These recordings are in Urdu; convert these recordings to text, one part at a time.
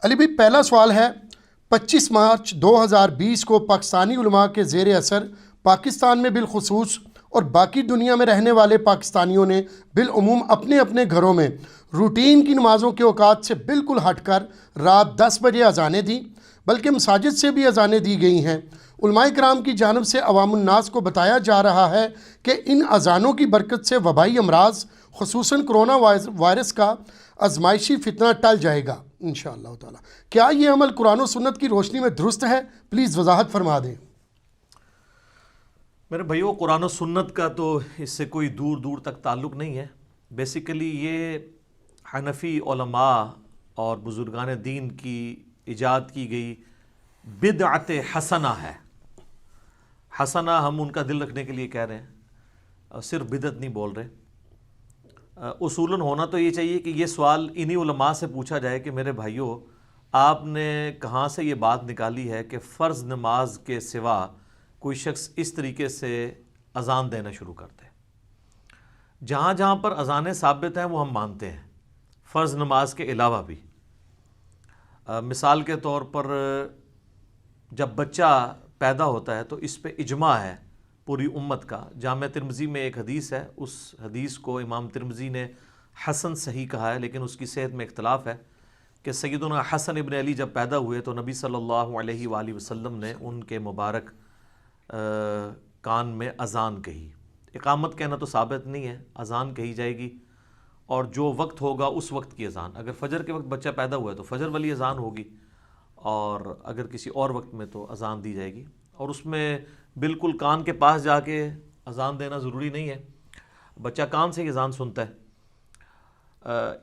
علی بھائی پہلا سوال ہے 25 مارچ 2020 کو پاکستانی علماء کے زیر اثر پاکستان میں بالخصوص اور باقی دنیا میں رہنے والے پاکستانیوں نے بالعموم اپنے اپنے گھروں میں روٹین کی نمازوں کے اوقات سے بالکل ہٹ کر رات 10 بجے اذانیں دیں، بلکہ مساجد سے بھی اذانیں دی گئی ہیں۔ علماء کرام کی جانب سے عوام الناس کو بتایا جا رہا ہے کہ ان اذانوں کی برکت سے وبائی امراض خصوصاً کرونا وائرس کا آزمائشی فتنہ ٹل جائے گا انشاءاللہ تعالی۔ کیا یہ عمل قرآن و سنت کی روشنی میں درست ہے؟ پلیز وضاحت فرما دیں۔ میرے بھائیو، قرآن و سنت کا تو اس سے کوئی دور دور تک تعلق نہیں ہے۔ بیسیکلی یہ حنفی علماء اور بزرگان دین کی ایجاد کی گئی بدعت حسنہ ہے۔ حسنہ ہم ان کا دل رکھنے کے لیے کہہ رہے ہیں، صرف بدعت نہیں بول رہے۔ اصولاً ہونا تو یہ چاہیے کہ یہ سوال انہی علماء سے پوچھا جائے کہ میرے بھائیو، آپ نے کہاں سے یہ بات نکالی ہے کہ فرض نماز کے سوا کوئی شخص اس طریقے سے اذان دینا شروع کرتے ہیں؟ جہاں جہاں پر اذانیں ثابت ہیں وہ ہم مانتے ہیں، فرض نماز کے علاوہ بھی۔ مثال کے طور پر جب بچہ پیدا ہوتا ہے تو اس پہ اجماع ہے پوری امت کا۔ جامع ترمذی میں ایک حدیث ہے، اس حدیث کو امام ترمذی نے حسن صحیح کہا ہے، لیکن اس کی صحت میں اختلاف ہے کہ سیدنا حسن ابن علی جب پیدا ہوئے تو نبی صلی اللہ علیہ وآلہ وسلم نے ان کے مبارک کان میں اذان کہی۔ اقامت کہنا تو ثابت نہیں ہے، اذان کہی جائے گی، اور جو وقت ہوگا اس وقت کی اذان۔ اگر فجر کے وقت بچہ پیدا ہوا ہے تو فجر والی اذان ہوگی، اور اگر کسی اور وقت میں تو اذان دی جائے گی، اور اس میں بالکل کان کے پاس جا کے اذان دینا ضروری نہیں ہے، بچہ کان سے ہی اذان سنتا ہے۔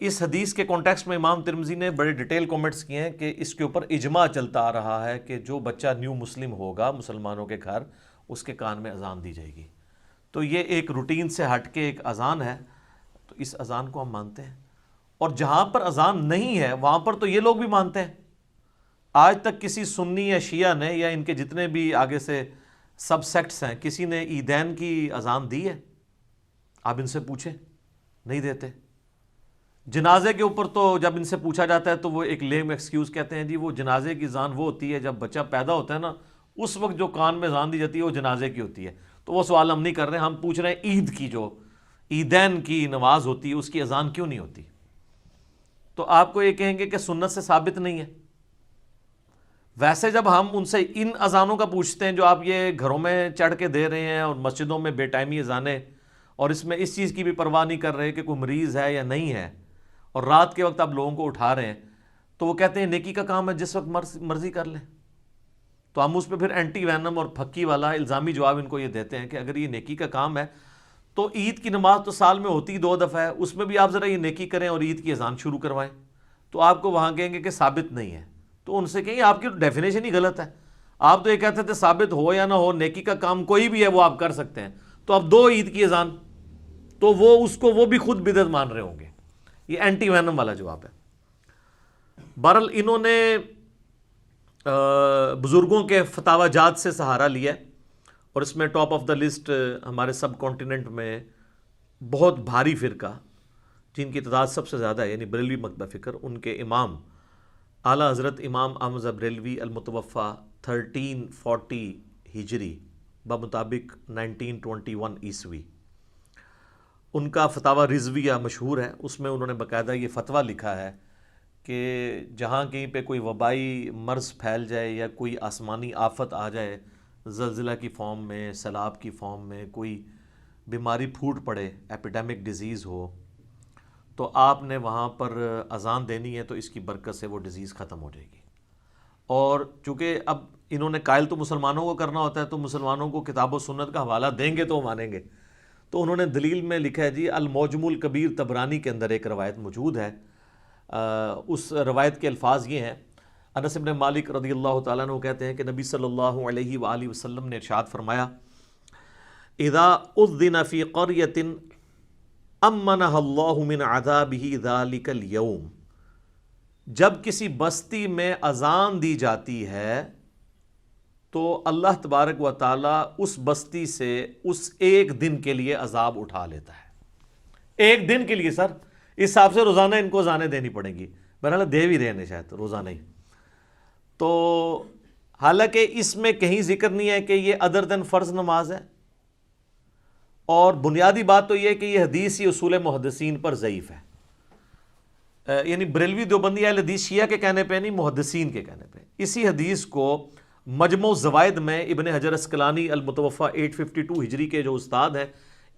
اس حدیث کے کانٹیکسٹ میں امام ترمذی نے بڑے ڈیٹیل کومنٹس کیے ہیں کہ اس کے اوپر اجماع چلتا آ رہا ہے کہ جو بچہ نیو مسلم ہوگا مسلمانوں کے گھر، اس کے کان میں اذان دی جائے گی۔ تو یہ ایک روٹین سے ہٹ کے ایک اذان ہے، تو اس اذان کو ہم مانتے ہیں۔ اور جہاں پر اذان نہیں ہے وہاں پر تو یہ لوگ بھی مانتے ہیں۔ آج تک کسی سنی یا شیعہ نے یا ان کے جتنے بھی آگے سے سب سیکٹس ہیں، کسی نے عیدین کی اذان دی ہے؟ آپ ان سے پوچھیں، نہیں دیتے۔ جنازے کے اوپر تو جب ان سے پوچھا جاتا ہے تو وہ ایک لیم ایکسکیوز کہتے ہیں، جی وہ جنازے کی اذان وہ ہوتی ہے جب بچہ پیدا ہوتا ہے نا، اس وقت جو کان میں اذان دی جاتی ہے وہ جنازے کی ہوتی ہے۔ تو وہ سوال ہم نہیں کر رہے، ہم پوچھ رہے ہیں عید کی، جو عیدین کی نماز ہوتی ہے اس کی اذان کیوں نہیں ہوتی؟ تو آپ کو یہ کہیں گے کہ سنت سے ثابت نہیں ہے۔ ویسے جب ہم ان سے ان اذانوں کا پوچھتے ہیں جو آپ یہ گھروں میں چڑھ کے دے رہے ہیں اور مسجدوں میں بے ٹائمی اذانیں، اور اس میں اس چیز کی بھی پرواہ نہیں کر رہے کہ کوئی مریض ہے یا نہیں ہے، اور رات کے وقت آپ لوگوں کو اٹھا رہے ہیں، تو وہ کہتے ہیں نیکی کا کام ہے، جس وقت مرضی کر لیں۔ تو ہم اس پہ پھر اینٹی وینم اور پھکی والا الزامی جواب ان کو یہ دیتے ہیں کہ اگر یہ نیکی کا کام ہے تو عید کی نماز تو سال میں ہوتی 2 دفعہ ہے، اس میں بھی آپ ذرا یہ نیکی کریں اور عید کی اذان شروع کروائیں۔ تو آپ کو وہاں کہیں گے کہ ثابت نہیں ہے، تو ان سے کہیں آپ کی ڈیفینیشن ہی غلط ہے۔ آپ تو یہ کہتے تھے ثابت ہو یا نہ ہو، نیکی کا کام کوئی بھی ہے وہ آپ کر سکتے ہیں، تو اب 2 عید کی اذان، تو وہ اس کو وہ بھی خود بدعت مان رہے ہوں گے۔ یہ اینٹی وینم والا جواب ہے۔ بہرحال انہوں نے بزرگوں کے فتاوی جات سے سہارا لیا، اور اس میں ٹاپ آف دا لسٹ ہمارے سب کانٹیننٹ میں بہت بھاری فرقہ جن کی تعداد سب سے زیادہ ہے، یعنی بریلوی مکتبہ فکر، ان کے امام اعلیٰ حضرت امام احمد بریلوی المتوفی 1340 ہجری بمطابق 1921 عیسوی، ان کا فتاوی رضویہ مشہور ہے۔ اس میں انہوں نے باقاعدہ یہ فتویٰ لکھا ہے کہ جہاں کہیں پہ کوئی وبائی مرض پھیل جائے یا کوئی آسمانی آفت آ جائے، زلزلہ کی فارم میں، سیلاب کی فارم میں، کوئی بیماری پھوٹ پڑے، ایپیڈیمک ڈیزیز ہو، تو آپ نے وہاں پر اذان دینی ہے، تو اس کی برکت سے وہ ڈیزیز ختم ہو جائے گی۔ اور چونکہ اب انہوں نے قائل تو مسلمانوں کو کرنا ہوتا ہے، تو مسلمانوں کو کتاب و سنت کا حوالہ دیں گے تو وہ مانیں گے۔ تو انہوں نے دلیل میں لکھا ہے، جی المعجم الکبیر طبرانی کے اندر ایک روایت موجود ہے، اس روایت کے الفاظ یہ ہیں، انس بن مالک رضی اللہ تعالیٰ عنہ کہتے ہیں کہ نبی صلی اللہ علیہ وآلہ وسلم نے ارشاد فرمایا، اذا اذن فی قریۃ امنها اللہ من عذابہ ذلک اليوم، جب کسی بستی میں اذان دی جاتی ہے تو اللہ تبارک و تعالیٰ اس بستی سے اس ایک دن کے لیے عذاب اٹھا لیتا ہے۔ ایک دن کے لیے، سر اس حساب سے روزانہ ان کو اذانیں دینی پڑیں گی، بہرحال دے بھی رہے ہیں شاید روزہ نہیں. تو حالانکہ اس میں کہیں ذکر نہیں ہے کہ یہ ادر دین فرض نماز ہے, اور بنیادی بات تو یہ ہے کہ یہ حدیث ہی اصول محدثین پر ضعیف ہے. یعنی بریلوی دیوبندی اہل حدیث شیعہ کے کہنے پہ نہیں, محدثین کے کہنے پہ. اسی حدیث کو مجموع الزوائد میں ابن حجر عسقلانی المتوفی 852 ہجری کے جو استاد ہیں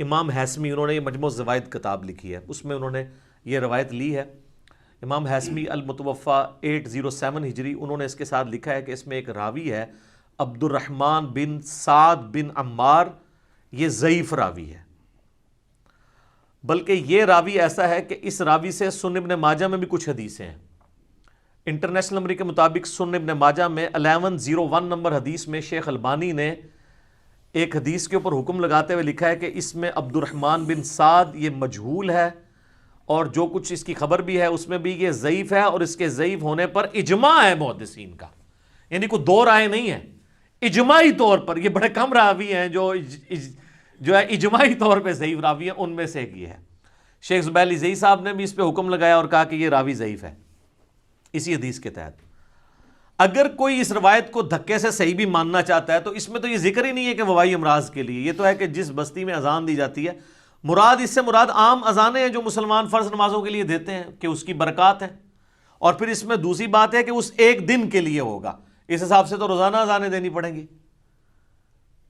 امام حیثمی, انہوں نے یہ مجموع الزوائد کتاب لکھی ہے, اس میں انہوں نے یہ روایت لی ہے. امام حیثمی المتوفی 807 ہجری, انہوں نے اس کے ساتھ لکھا ہے کہ اس میں ایک راوی ہے عبد الرحمن بن سعد بن عمار, یہ ضعیف راوی ہے. بلکہ یہ راوی ایسا ہے کہ اس راوی سے سنن ابن ماجہ میں بھی کچھ حدیثیں ہیں. انٹرنیشنل نمبر کے مطابق سنن ابن ماجہ میں 1101 نمبر حدیث میں شیخ البانی نے ایک حدیث کے اوپر حکم لگاتے ہوئے لکھا ہے کہ اس میں عبد الرحمن بن سعد یہ مجہول ہے, اور جو کچھ اس کی خبر بھی ہے اس میں بھی یہ ضعیف ہے, اور اس کے ضعیف ہونے پر اجماع ہے محدثین کا. یعنی کوئی دو رائے نہیں ہے, اجماعی طور پر یہ بڑے کم راوی ہیں جو ہے اجماعی طور پہ ضعیف راوی ہیں, ان میں سے ایک یہ ہے. شیخ زبیلی زئی صاحب نے بھی اس پہ حکم لگایا اور کہا کہ یہ راوی ضعیف ہے اسی حدیث کے تحت. اگر کوئی اس روایت کو دھکے سے صحیح بھی ماننا چاہتا ہے تو اس میں تو یہ ذکر ہی نہیں ہے کہ وبائی امراض کے لیے, یہ تو ہے کہ جس بستی میں اذان دی جاتی ہے, مراد اس سے مراد عام اذانیں ہیں جو مسلمان فرض نمازوں کے لیے دیتے ہیں کہ اس کی برکات ہیں. اور پھر اس میں دوسری بات ہے کہ اس ایک دن کے لیے ہوگا, اس حساب سے تو روزانہ اذانیں دینی پڑیں گی.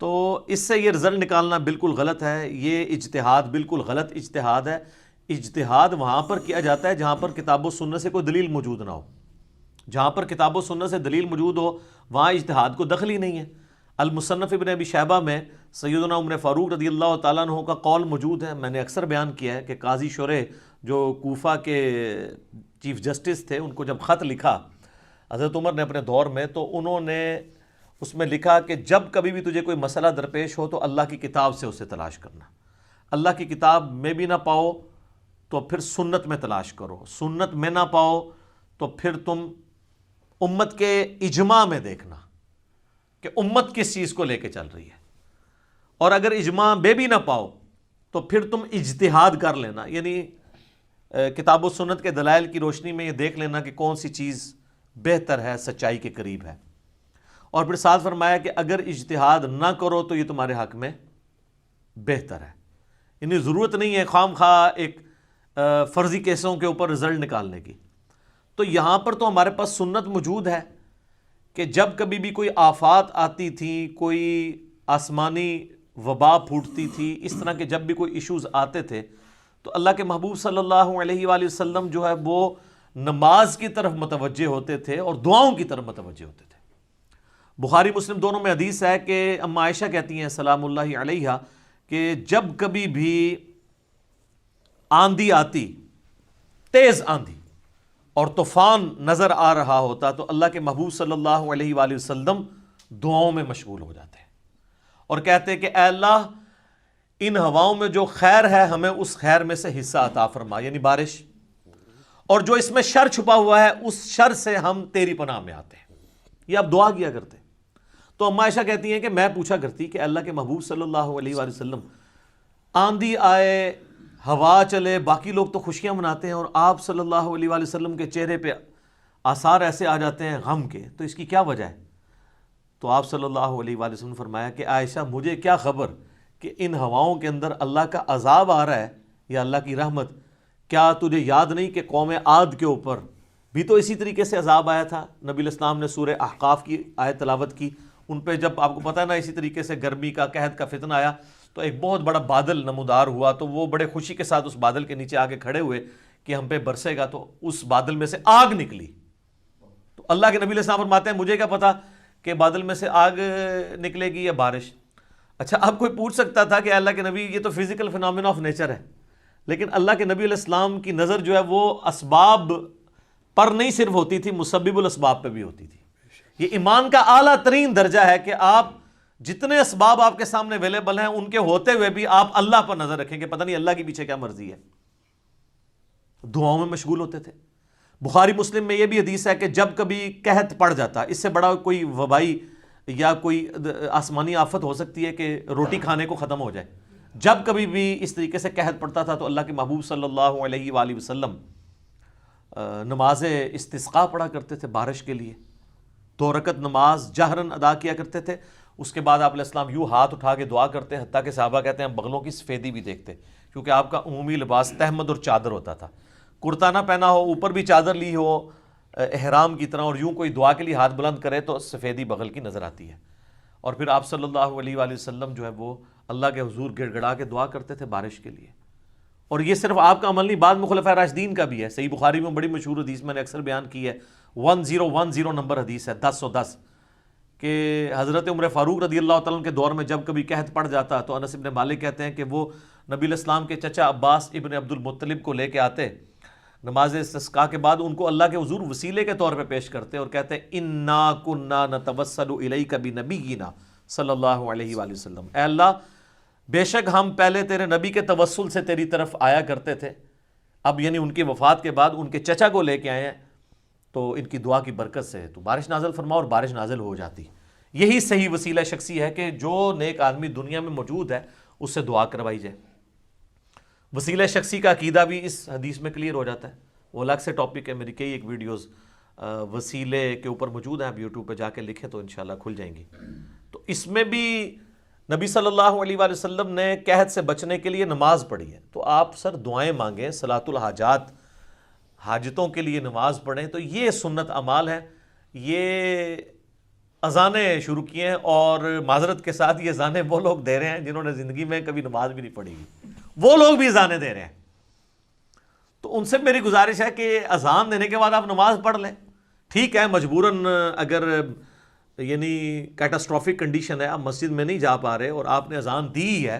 تو اس سے یہ رزلٹ نکالنا بالکل غلط ہے, یہ اجتہاد بالکل غلط اجتہاد ہے. اجتہاد وہاں پر کیا جاتا ہے جہاں پر کتاب و سنت سے کوئی دلیل موجود نہ ہو. جہاں پر کتاب و سنت سے دلیل موجود ہو وہاں اجتہاد کو دخل ہی نہیں ہے. المصنف ابن ابی شیبہ میں سیدنا عمر فاروق رضی اللہ تعالیٰ عنہ کا قول موجود ہے. میں نے اکثر بیان کیا ہے کہ قاضی شریح جو کوفہ کے چیف جسٹس تھے, ان کو جب خط لکھا حضرت عمر نے اپنے دور میں, تو انہوں نے اس میں لکھا کہ جب کبھی بھی تجھے کوئی مسئلہ درپیش ہو تو اللہ کی کتاب سے اسے تلاش کرنا. اللہ کی کتاب میں بھی نہ پاؤ تو پھر سنت میں تلاش کرو, سنت میں نہ پاؤ تو پھر تم امت کے اجماع میں دیکھنا کہ امت کس چیز کو لے کے چل رہی ہے, اور اگر اجماع میں بھی نہ پاؤ تو پھر تم اجتہاد کر لینا, یعنی کتاب و سنت کے دلائل کی روشنی میں یہ دیکھ لینا کہ کون سی چیز بہتر ہے, سچائی کے قریب ہے. اور پھر ساتھ فرمایا کہ اگر اجتہاد نہ کرو تو یہ تمہارے حق میں بہتر ہے. یعنی ضرورت نہیں ہے خام خواہ ایک فرضی کیسوں کے اوپر رزلٹ نکالنے کی. تو یہاں پر تو ہمارے پاس سنت موجود ہے کہ جب کبھی بھی کوئی آفات آتی تھی, کوئی آسمانی وبا پھوٹتی تھی, اس طرح کے جب بھی کوئی ایشوز آتے تھے تو اللہ کے محبوب صلی اللہ علیہ وآلہ وسلم جو ہے وہ نماز کی طرف متوجہ ہوتے تھے اور دعاؤں کی طرف متوجہ ہوتے تھے. بخاری مسلم دونوں میں حدیث ہے کہ اما عائشہ کہتی ہیں سلام اللہ علیہا کہ جب کبھی بھی آندھی آتی, تیز آندھی اور طوفان نظر آ رہا ہوتا, تو اللہ کے محبوب صلی اللہ علیہ وآلہ وسلم دعاؤں میں مشغول ہو جاتے ہیں اور کہتے کہ اے اللہ ان ہواؤں میں جو خیر ہے ہمیں اس خیر میں سے حصہ عطا فرما, یعنی بارش, اور جو اس میں شر چھپا ہوا ہے اس شر سے ہم تیری پناہ میں آتے ہیں. یہ آپ دعا کیا کرتے. تو اما عائشہ کہتی ہیں کہ میں پوچھا کرتی کہ اللہ کے محبوب صلی اللہ علیہ وآلہ وسلم آندھی آئے, ہوا چلے, باقی لوگ تو خوشیاں مناتے ہیں, اور آپ صلی اللہ علیہ وآلہ وسلم کے چہرے پہ آثار ایسے آ جاتے ہیں غم کے, تو اس کی کیا وجہ ہے؟ تو آپ صلی اللہ علیہ وآلہ وسلم نے فرمایا کہ عائشہ مجھے کیا خبر کہ ان ہواؤں کے اندر اللہ کا عذاب آ رہا ہے یا اللہ کی رحمت. کیا تجھے یاد نہیں کہ قوم عاد کے اوپر بھی تو اسی طریقے سے عذاب آیا تھا؟ نبی علیہ السلام نے سورہ احقاف کی آیت تلاوت کی, ان پہ جب آپ کو پتہ ہے نا اسی طریقے سے گرمی کا قحط کا فتنہ آیا تو ایک بہت بڑا بادل نمودار ہوا, تو وہ بڑے خوشی کے ساتھ اس بادل کے نیچے آ کے کھڑے ہوئے کہ ہم پہ برسے گا, تو اس بادل میں سے آگ نکلی. تو اللہ کے نبی علیہ السلام فرماتے ہیں مجھے کیا پتا کہ بادل میں سے آگ نکلے گی یا بارش. اچھا اب کوئی پوچھ سکتا تھا کہ اللہ کے نبی یہ تو فزیکل فینومینا آف نیچر ہے, لیکن اللہ کے نبی علیہ السلام کی نظر جو ہے وہ اسباب پر نہیں صرف ہوتی تھی, مسبب الاسباب پہ بھی ہوتی تھی. یہ ایمان کا اعلیٰ ترین درجہ ہے کہ آپ جتنے اسباب آپ کے سامنے اویلیبل ہیں ان کے ہوتے ہوئے بھی آپ اللہ پر نظر رکھیں کہ پتہ نہیں اللہ کے پیچھے کیا مرضی ہے. دعاؤں میں مشغول ہوتے تھے. بخاری مسلم میں یہ بھی حدیث ہے کہ جب کبھی قحط پڑ جاتا, اس سے بڑا کوئی وبائی یا کوئی آسمانی آفت ہو سکتی ہے کہ روٹی کھانے کو ختم ہو جائے, جب کبھی بھی اس طریقے سے قحط پڑتا تھا تو اللہ کے محبوب صلی اللہ علیہ وآلہ وسلم نماز استسقاء پڑھا کرتے تھے بارش کے لیے، 2 رکعت نماز جہرن ادا کیا کرتے تھے. اس کے بعد آپ علیہ السلام یوں ہاتھ اٹھا کے دعا کرتے، حتیٰ کہ صحابہ کہتے ہیں بغلوں کی سفیدی بھی دیکھتے، کیونکہ آپ کا عمومی لباس تہمد اور چادر ہوتا تھا. کرتا نہ پہنا ہو، اوپر بھی چادر لی ہو احرام کی طرح، اور یوں کوئی دعا کے لیے ہاتھ بلند کرے تو سفیدی بغل کی نظر آتی ہے. اور پھر آپ صلی اللہ علیہ وآلہ وسلم جو ہے وہ اللہ کے حضور گڑ گڑا کے دعا کرتے تھے بارش کے لیے. اور یہ صرف آپ کا عمل نہیں، بعد میں خلفائے راشدین کا بھی ہے. صحیح بخاری میں بڑی مشہور حدیث میں نے اکثر بیان کی ہے، 1010 نمبر حدیث ہے، 10 کہ حضرت عمر فاروق رضی اللہ تعالیٰ عنہ کے دور میں جب کبھی قحط پڑ جاتا تو انس ابن مالک کہتے ہیں کہ وہ نبی علیہ السلام کے چچا عباس ابن عبد المطلب کو لے کے آتے، نماز استسقاء کے بعد ان کو اللہ کے حضور وسیلے کے طور پہ پیش کرتے اور کہتے انا کنا نتوسل الیک بنبینا صلی اللہ علیہ وآلہ وسلم، اے اللہ بے شک ہم پہلے تیرے نبی کے توسل سے تیری طرف آیا کرتے تھے، اب یعنی ان کی وفات کے بعد ان کے چچا کو لے کے آئے ہیں، تو ان کی دعا کی برکت سے تو بارش نازل فرما، اور بارش نازل ہو جاتی. یہی صحیح وسیلہ شخصی ہے کہ جو نیک آدمی دنیا میں موجود ہے اس سے دعا کروائی جائے. وسیلہ شخصی کا عقیدہ بھی اس حدیث میں کلیئر ہو جاتا ہے، وہ الگ سے ٹاپک ہے، میری کئی ایک ویڈیوز وسیلے کے اوپر موجود ہیں، آپ یوٹیوب پہ جا کے لکھیں تو انشاءاللہ کھل جائیں گی. تو اس میں بھی نبی صلی اللہ علیہ وآلہ وسلم نے قحط سے بچنے کے لیے نماز پڑھی ہے. تو آپ سر دعائیں مانگیں، صلاۃ الحاجات، حاجتوں کے لیے نماز پڑھیں، تو یہ سنت اعمال ہے. یہ اذانیں شروع کی ہیں، اور معذرت کے ساتھ یہ اذانیں وہ لوگ دے رہے ہیں جنہوں نے زندگی میں کبھی نماز بھی نہیں پڑھی گی، وہ لوگ بھی اذانیں دے رہے ہیں. تو ان سے میری گزارش ہے کہ اذان دینے کے بعد آپ نماز پڑھ لیں. ٹھیک ہے مجبوراً اگر یعنی کیٹاسٹرافک کنڈیشن ہے، آپ مسجد میں نہیں جا پا رہے اور آپ نے اذان دی ہے،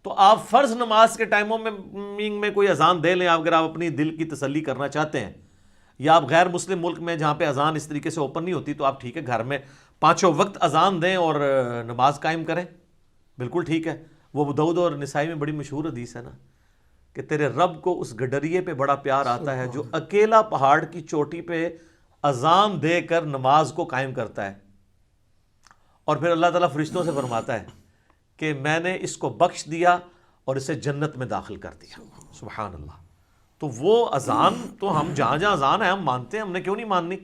تو آپ فرض نماز کے ٹائموں میں کوئی اذان دے لیں اگر آپ اپنی دل کی تسلی کرنا چاہتے ہیں. یا آپ غیر مسلم ملک میں جہاں پہ اذان اس طریقے سے اوپن نہیں ہوتی تو آپ ٹھیک ہے گھر میں 5 وقت اذان دیں اور نماز قائم کریں، بالکل ٹھیک ہے. وہ ابو داؤد اور نسائی میں بڑی مشہور حدیث ہے نا کہ تیرے رب کو اس گڈریے پہ بڑا پیار آتا ہے جو اکیلا پہاڑ کی چوٹی پہ اذان دے کر نماز کو قائم کرتا ہے، اور پھر اللہ تعالیٰ فرشتوں سے فرماتا ہے کہ میں نے اس کو بخش دیا اور اسے جنت میں داخل کر دیا. سبحان اللہ. تو وہ اذان تو ہم جہاں جہاں اذان ہے ہم مانتے ہیں، ہم نے کیوں نہیں ماننی،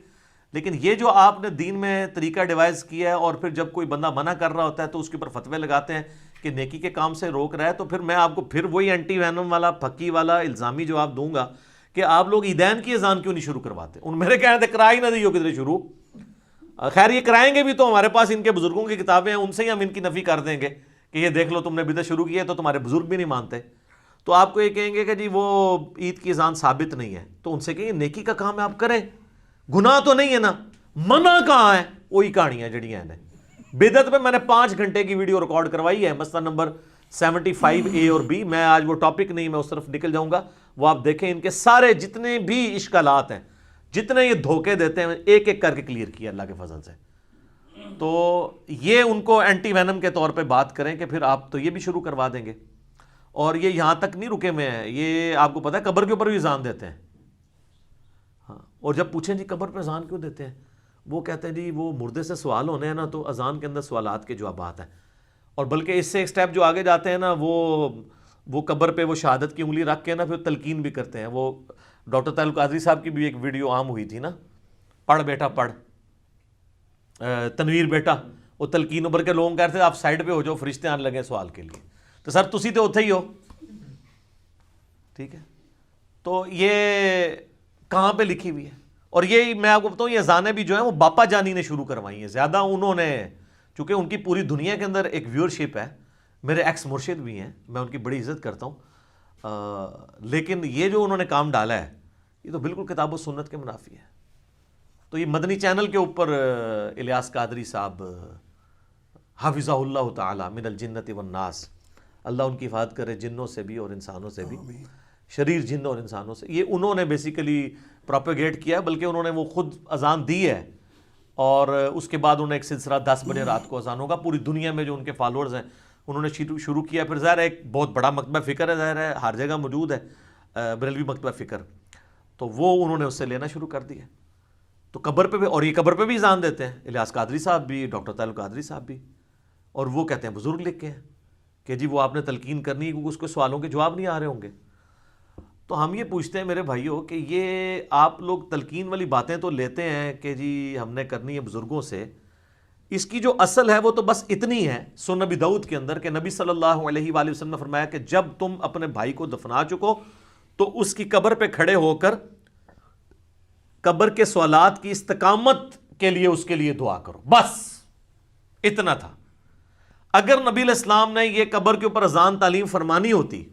لیکن یہ جو آپ نے دین میں طریقہ ڈیوائز کیا ہے اور پھر جب کوئی بندہ منع کر رہا ہوتا ہے تو اس کے اوپر فتوے لگاتے ہیں کہ نیکی کے کام سے روک رہا ہے، تو پھر میں آپ کو پھر وہی اینٹی وینم والا پھکی والا الزامی جواب دوں گا کہ آپ لوگ عیدین کی اذان کیوں نہیں شروع کرواتے. ان میرے کہنے تھے کرا ہی نہ دیو کدھر شروع. خیر یہ کرائیں گے بھی تو ہمارے پاس ان کے بزرگوں کی کتابیں ہیں، ان سے ہی ہم ان کی نفی کر دیں گے کہ یہ دیکھ لو تم نے بدعت شروع کی ہے، تو تمہارے بزرگ بھی نہیں مانتے. تو آپ کو یہ کہیں گے کہ جی وہ عید کی اذان ثابت نہیں ہے، تو ان سے کہیں نیکی کا کام ہے آپ کریں، گناہ تو نہیں ہے نا، منع کہاں ہے، وہی کہانیاں جڑیاں ہیں. بدعت پہ میں نے 5 گھنٹے کی ویڈیو ریکارڈ کروائی ہے، مسئلہ نمبر 75A اور B. میں آج وہ ٹاپک نہیں، میں اس طرف نکل جاؤں گا، وہ آپ دیکھیں. ان کے سارے جتنے بھی اشکالات ہیں، جتنے یہ دھوکے دیتے ہیں، ایک ایک کر کے کلیئر کیا اللہ کے فضل سے. تو یہ ان کو اینٹی وینم کے طور پہ بات کریں کہ پھر آپ تو یہ بھی شروع کروا دیں گے. اور یہ یہاں تک نہیں رکے ہوئے ہیں، یہ آپ کو پتہ ہے قبر کے اوپر بھی اذان دیتے ہیں. ہاں، اور جب پوچھیں جی قبر پہ اذان کیوں دیتے ہیں، وہ کہتے ہیں جی وہ مردے سے سوال ہونے ہیں نا، تو اذان کے اندر سوالات کے جوابات ہیں. اور بلکہ اس سے ایک سٹیپ جو آگے جاتے ہیں نا، وہ قبر پہ وہ شہادت کی انگلی رکھ کے نا پھر تلقین بھی کرتے ہیں. وہ ڈاکٹر طاہر القادری صاحب کی بھی ایک ویڈیو عام ہوئی تھی نا، پڑھ بیٹا پڑھ، تنویر بیٹا، وہ تلقین ابر کے لوگوں کہتے ہیں آپ سائڈ پہ ہو جاؤ فرشتے آنے لگے سوال کے لیے. تو سر تسی تو اتھے ہی ہو، ٹھیک ہے. تو یہ کہاں پہ لکھی ہوئی ہے؟ اور یہ میں آپ کو بتاؤں یہ اذانیں بھی جو ہیں وہ باپا جانی نے شروع کروائی ہیں. زیادہ انہوں نے، چونکہ ان کی پوری دنیا کے اندر ایک ویورشپ ہے، میرے ایکس مرشد بھی ہیں، میں ان کی بڑی عزت کرتا ہوں، لیکن یہ جو انہوں نے کام ڈالا ہے یہ تو بالکل کتاب و سنت کے منافی ہے. تو یہ مدنی چینل کے اوپر الیاس قادری صاحب حافظہ اللہ تعالی من الجنت والناس، اللہ ان کی حفاظت کرے جنوں سے بھی اور انسانوں سے بھی، شریر جن اور انسانوں سے. یہ انہوں نے بیسیکلی پروپیگیٹ کیا ہے، بلکہ انہوں نے وہ خود اذان دی ہے، اور اس کے بعد انہوں نے ایک سلسلہ 10 بجے رات کو اذان ہوگا. پوری دنیا میں جو ان کے فالوورز ہیں انہوں نے شروع کیا. پھر ظاہر ہے ایک بہت بڑا مکتبہ فکر ہے، ظاہر ہے ہر جگہ موجود ہے بریلوی مکتبہ فکر، تو وہ انہوں نے اس سے لینا شروع کر دیا. تو قبر پہ بھی، اور یہ قبر پہ بھی اذان دیتے ہیں، الیاس قادری صاحب بھی، ڈاکٹر طاہر القادری صاحب بھی. اور وہ کہتے ہیں بزرگ لکھ کے ہیں کہ جی وہ آپ نے تلقین کرنی ہے کیونکہ اس کو سوالوں کے جواب نہیں آ رہے ہوں گے. تو ہم یہ پوچھتے ہیں میرے بھائیوں کہ یہ آپ لوگ تلقین والی باتیں تو لیتے ہیں کہ جی ہم نے کرنی ہے بزرگوں سے، اس کی جو اصل ہے وہ تو بس اتنی ہے سنن نبی داؤد کے اندر کہ نبی صلی اللہ علیہ وآلہ وسلم نے فرمایا کہ جب تم اپنے بھائی کو دفنا چکو تو اس کی قبر پہ کھڑے ہو کر قبر کے سوالات کی استقامت کے لیے اس کے لیے دعا کرو، بس اتنا تھا۔ اگر نبی علیہ السلام نے یہ قبر کے اوپر اذان تعلیم فرمانی ہوتی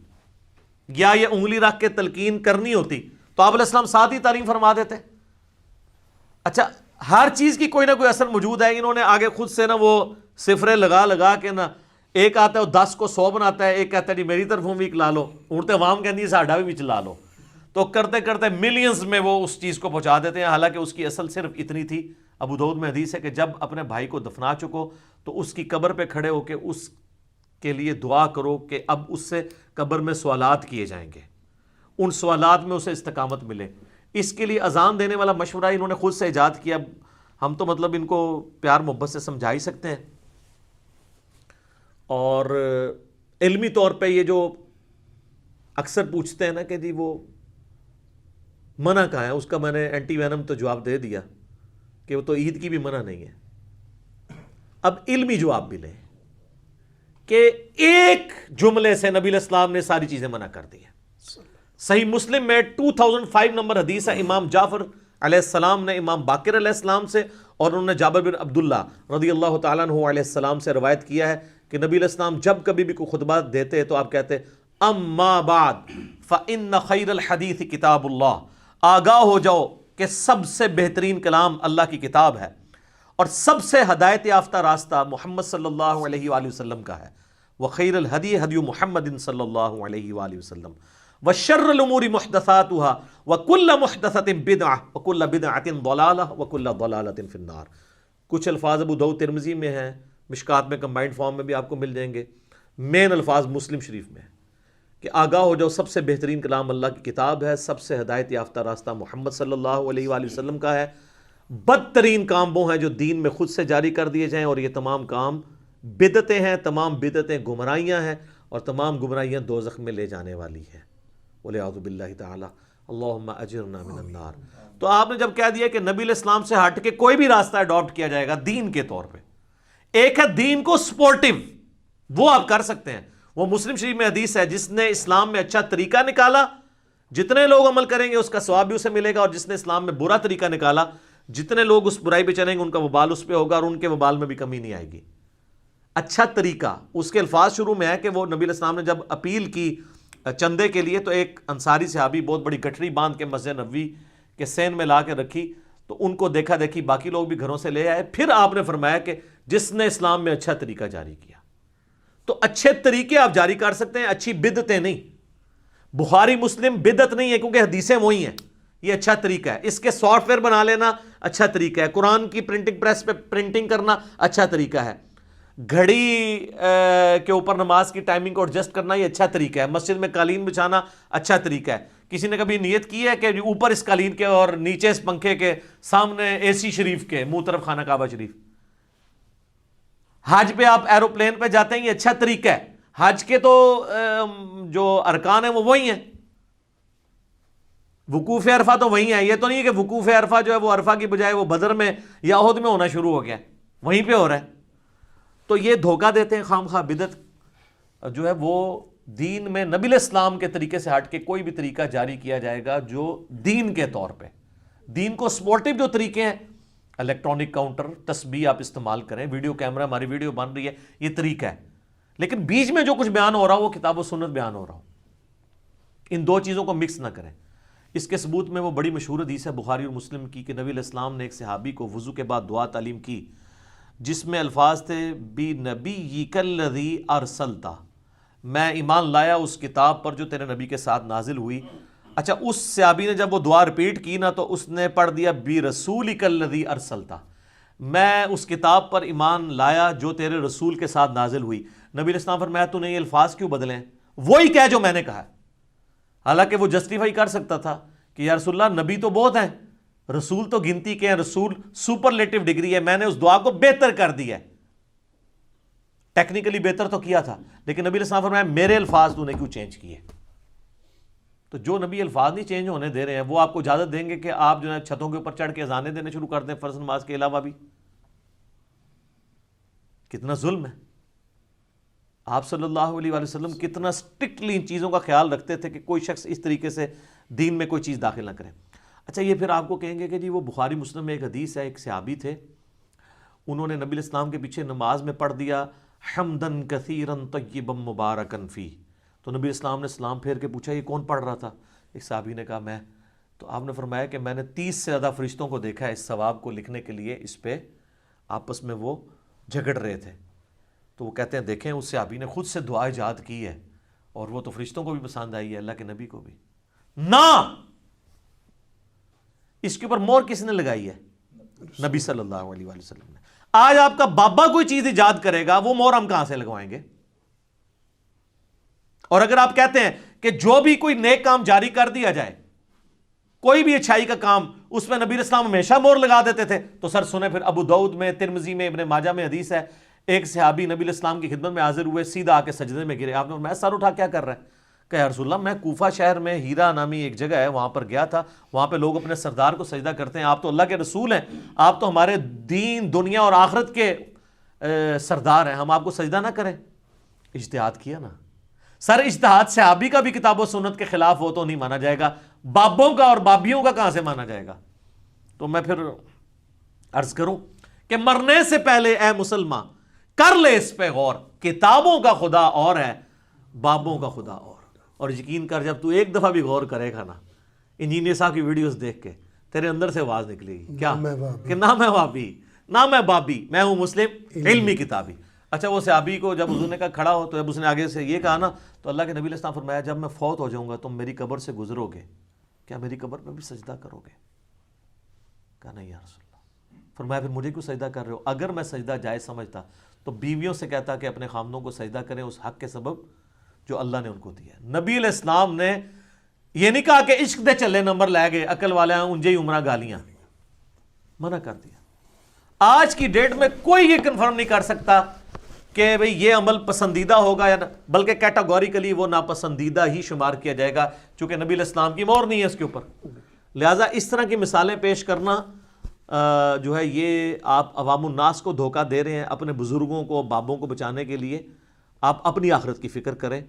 یا یہ انگلی رکھ کے تلقین کرنی ہوتی تو آپ علیہ السلام ساتھ ہی تعلیم فرما دیتے۔ اچھا، ہر چیز کی کوئی نہ کوئی اثر موجود ہے، انہوں نے آگے خود سے نا وہ صفرے لگا کے نا، ایک آتا ہے وہ 10 کو 100 بناتا ہے، ایک کہتا ہے جی میری طرفوں بھی لا لو، اڑتے عوام کہتی ہے ساڈا بھی چلا لو، تو کرتے کرتے ملینز میں وہ اس چیز کو پہنچا دیتے ہیں، حالانکہ اس کی اصل صرف اتنی تھی۔ ابو داؤد میں حدیث ہے کہ جب اپنے بھائی کو دفنا چکو تو اس کی قبر پہ کھڑے ہو کے اس کے لیے دعا کرو کہ اب اس سے قبر میں سوالات کیے جائیں گے، ان سوالات میں اسے استقامت ملے۔ اس کے لیے اذان دینے والا مشورہ انہوں نے خود سے ایجاد کیا، ہم تو مطلب ان کو پیار محبت سے سمجھا ہی سکتے ہیں۔ اور علمی طور پہ یہ جو اکثر پوچھتے ہیں نا کہ جی وہ منع کہاں ہے، اس کا میں نے اینٹی وینم تو جواب دے دیا کہ وہ تو عید کی بھی منع نہیں ہے۔ اب علمی جواب بھی لیں کہ ایک جملے سے نبی علیہ السلام نے ساری چیزیں منع کر دی ہیں۔ صحیح مسلم میں 2005 نمبر حدیث ہے، امام جعفر علیہ السلام نے امام باقر علیہ السلام سے اور انہوں نے جابر بن عبداللہ رضی اللہ تعالیٰ عنہ علیہ السلام سے روایت کیا ہے کہ نبی علیہ السلام جب کبھی بھی کوئی خطبہ دیتے تو آپ کہتے اما بعد فإن خیر الحدیث کتاب اللہ، آگاہ ہو جاؤ کہ سب سے بہترین کلام اللہ کی کتاب ہے اور سب سے ہدایت یافتہ راستہ محمد صلی اللہ علیہ وآلہ وسلم کا ہے، وخیر الہدی ہدی محمد صلی اللہ علیہ وآلہ وسلم، وشر الامور محدثاتها وکل محدثۃ بدعہ وکل بدعۃ ضلالہ وکل ضلالۃ فی النار۔ کچھ الفاظ ابو داؤد ترمذی میں ہیں، مشکات میں کمبائنڈ فارم میں بھی آپ کو مل جائیں گے، مین الفاظ مسلم شریف میں ہیں کہ آگاہ ہو جاؤ سب سے بہترین کلام اللہ کی کتاب ہے، سب سے ہدایت یافتہ راستہ محمد صلی اللہ علیہ وآلہ وسلم کا ہے، بدترین کام وہ ہیں جو دین میں خود سے جاری کر دیے جائیں، اور یہ تمام کام بدعتیں ہیں، تمام بدعتیں گمراہیاں ہیں، اور تمام گمراہیاں دوزخ میں لے جانے والی ہیں، والعیاذ باللہ تعالی، اللہم اجرنا من النار۔ تو آپ نے جب کہہ دیا کہ نبی علیہ السلام سے ہٹ کے کوئی بھی راستہ اڈاپٹ کیا جائے گا دین کے طور پہ، ایک ہے دین کو سپورٹیو، وہ آپ کر سکتے ہیں، وہ مسلم شریف میں حدیث ہے جس نے اسلام میں اچھا طریقہ نکالا جتنے لوگ عمل کریں گے اس کا ثواب بھی اسے ملے گا، اور جس نے اسلام میں برا طریقہ نکالا جتنے لوگ اس برائی پہ چلیں گے ان کا وبال اس پہ ہوگا، اور ان کے وبال میں بھی کمی نہیں آئے گی۔ اچھا طریقہ، اس کے الفاظ شروع میں ہے کہ وہ نبی علیہ السلام نے جب اپیل کی چندے کے لیے تو ایک انصاری صحابی بہت بڑی گٹھری باندھ کے مسجد نبوی کے سین میں لا کے رکھی، تو ان کو دیکھا دیکھی باقی لوگ بھی گھروں سے لے آئے، پھر آپ نے فرمایا کہ جس نے اسلام میں اچھا طریقہ جاری کیا۔ تو اچھے طریقے آپ جاری کر سکتے ہیں، اچھی بدعتیں نہیں۔ بخاری مسلم بدعت نہیں ہے کیونکہ حدیثیں وہی ہیں، یہ اچھا طریقہ ہے۔ اس کے سافٹ ویئر بنا لینا اچھا طریقہ ہے، قرآن کی پرنٹنگ پریس پہ پرنٹنگ کرنا اچھا طریقہ ہے، گھڑی کے اوپر نماز کی ٹائمنگ کو ایڈجسٹ کرنا یہ اچھا طریقہ ہے، مسجد میں قالین بچھانا اچھا طریقہ ہے۔ کسی نے کبھی نیت کی ہے کہ اوپر اس قالین کے اور نیچے اس پنکھے کے سامنے اے سی شریف کے منہ طرف خانہ کعبہ شریف؟ حج پہ آپ ایروپلین پہ جاتے ہیں، یہ اچھا طریقہ ہے۔ حج کے تو جو ارکان ہیں وہ وہی ہیں، وقوف عرفہ تو وہی ہے، یہ تو نہیں ہے کہ وقوف عرفہ جو ہے وہ عرفہ کی بجائے وہ بدر میں یا احد میں ہونا شروع ہو گیا، وہیں پہ ہو رہا ہے۔ تو یہ دھوکہ دیتے ہیں خام خواہ۔ بدعت جو ہے وہ دین میں نبی علیہ السلام کے طریقے سے ہٹ کے کوئی بھی طریقہ جاری کیا جائے گا جو دین کے طور پہ، دین کو سپورٹیو جو طریقے ہیں، الیکٹرانک کاؤنٹر، تسبیح آپ استعمال کریں، ویڈیو کیمرہ، ہماری ویڈیو بن رہی ہے، یہ طریقہ ہے، لیکن بیچ میں جو کچھ بیان ہو رہا ہو وہ کتاب و سنت بیان ہو رہا ہو، ان دو چیزوں کو مکس نہ کریں۔ اس کے ثبوت میں وہ بڑی مشہور حدیث ہے بخاری اور مسلم کی کہ نبی علیہ السلام نے ایک صحابی کو وضو کے بعد دعا تعلیم کی جس میں الفاظ تھے بِنَبِيِّكَ الَّذِي أَرْسَلْتَ، میں ایمان لایا اس کتاب پر جو تیرے نبی کے ساتھ نازل ہوئی۔ اچھا، اس صحابی نے جب وہ دعا ریپیٹ کی نا تو اس نے پڑھ دیا بِرَسُولِكَ الَّذِي أَرْسَلْتَ، میں اس کتاب پر ایمان لایا جو تیرے رسول کے ساتھ نازل ہوئی۔ نبی علیہ السلام فرمایا تو نے یہ الفاظ کیوں بدلیں؟ وہی کہہ جو میں نے کہا۔ حالانکہ وہ جسٹیفائی کر سکتا تھا کہ یا رسول اللہ نبی تو بہت ہیں، رسول تو گنتی کے ہیں، رسول سپرلیٹو ڈگری ہے، میں نے اس دعا کو بہتر کر دیا ہے، ٹیکنیکلی بہتر تو کیا تھا، لیکن نبی علیہ السلام فرمایا میرے الفاظ تو نے کیوں چینج کیے؟ تو جو نبی الفاظ نہیں چینج ہونے دے رہے ہیں وہ آپ کو اجازت دیں گے کہ آپ جو ہے چھتوں کے اوپر چڑھ کے اذانیں دینے شروع کر دیں فرض نماز کے علاوہ بھی؟ کتنا ظلم ہے. آپ صلی اللہ علیہ وآلہ وسلم کتنا سٹرکٹلی ان چیزوں کا خیال رکھتے تھے کہ کوئی شخص اس طریقے سے دین میں کوئی چیز داخل نہ کرے. اچھا یہ پھر آپ کو کہیں گے کہ جی وہ بخاری مسلم میں ایک حدیث ہے، ایک صحابی تھے، انہوں نے نبی الاسلام کے پیچھے نماز میں پڑھ دیا حمدن کثیرن طیبا مبارکن فی. تو نبی اسلام نے سلام پھیر کے پوچھا یہ کون پڑھ رہا تھا؟ ایک صحابی نے کہا میں. تو آپ نے فرمایا کہ میں نے 30 سے زیادہ فرشتوں کو دیکھا ہے اس ثواب کو لکھنے کے لیے، اس پہ آپس میں وہ جھگڑ رہے تھے. تو وہ کہتے ہیں دیکھیں اس صحابی نے خود سے دعا ایجاد کی ہے اور وہ تو فرشتوں کو بھی پسند آئی ہے، اللہ کے نبی کو بھی. نہ اس کے اوپر مور کس نے لگائی ہے؟ نبی صلی اللہ علیہ وآلہ وسلم نے. آج آپ کا بابا کوئی چیز ایجاد کرے گا وہ مور ہم کہاں سے لگوائیں گے؟ اور اگر آپ کہتے ہیں کہ جو بھی کوئی نیک کام جاری کر دیا جائے، کوئی بھی اچھائی کا کام، اس میں نبی اسلام ہمیشہ مور لگا دیتے تھے، تو سر سنیں پھر ابو داؤد میں، ترمذی میں، ابن ماجہ میں حدیث ہے، ایک صحابی نبی الاسلام کی خدمت میں حاضر ہوئے، سیدھا آ کے سجدے میں گرے. آپ نے میں سر اٹھا کیا کر رہا ہے؟ کہ یا رسول اللہ میں کوفہ شہر میں ہیرا نامی ایک جگہ ہے وہاں پر گیا تھا، وہاں پہ لوگ اپنے سردار کو سجدہ کرتے ہیں، آپ تو اللہ کے رسول ہیں، آپ تو ہمارے دین دنیا اور آخرت کے سردار ہیں، ہم آپ کو سجدہ نہ کریں؟ اجتہاد کیا نا سر. اجتہاد صحابی کا بھی کتاب و سنت کے خلاف ہو تو نہیں مانا جائے گا، بابوں کا اور بابیوں کا کہاں سے مانا جائے گا؟ تو میں پھر عرض کروں کہ مرنے سے پہلے اے مسلمان کر لے اس پہ غور، کتابوں کا خدا اور ہے، بابوں کا خدا اور یقین کر جب تو ایک دفعہ بھی غور کرے گا نا انجینئر صاحب کی ویڈیوز دیکھ کے، تیرے اندر سے آواز نکلے گی کیا کہ نہ میں وابی نہ میں بابی، میں ہوں مسلم علمی کتابی. اچھا وہ صحابی کو جب حضور نے کہا کھڑا ہو، تو جب اس نے آگے سے یہ کہا نا تو اللہ کے نبی علیہ السلام فرمایا جب میں فوت ہو جاؤں گا تم میری قبر سے گزرو گے، کیا میری قبر پہ بھی سجدہ کرو گے؟ کہا نہیں یا رسول اللہ. فرمایا پھر مجھے کیوں سجدہ کر رہے ہو؟ اگر میں سجدہ جائز سمجھتا تو بیویوں سے کہتا کہ اپنے خامدوں کو سجدہ کریں اس حق کے سبب جو اللہ نے ان کو دیا ہے. نبی علیہ السلام نے یہ نہیں کہا کہ عشق دے چلے نمبر لے گئے عقل والے ہیں انجے ہی عمرہ گالیاں، منع کر دیا. آج کی ڈیٹ میں کوئی یہ کنفرم نہیں کر سکتا کہ بھئی یہ عمل پسندیدہ ہوگا یا نہ، بلکہ کیٹاگوریکلی وہ ناپسندیدہ ہی شمار کیا جائے گا چونکہ نبی علیہ السلام کی مہر نہیں ہے اس کے اوپر. لہٰذا اس طرح کی مثالیں پیش کرنا جو ہے یہ آپ عوام الناس کو دھوکہ دے رہے ہیں. اپنے بزرگوں کو بابوں کو بچانے کے لیے آپ اپنی آخرت کی فکر کریں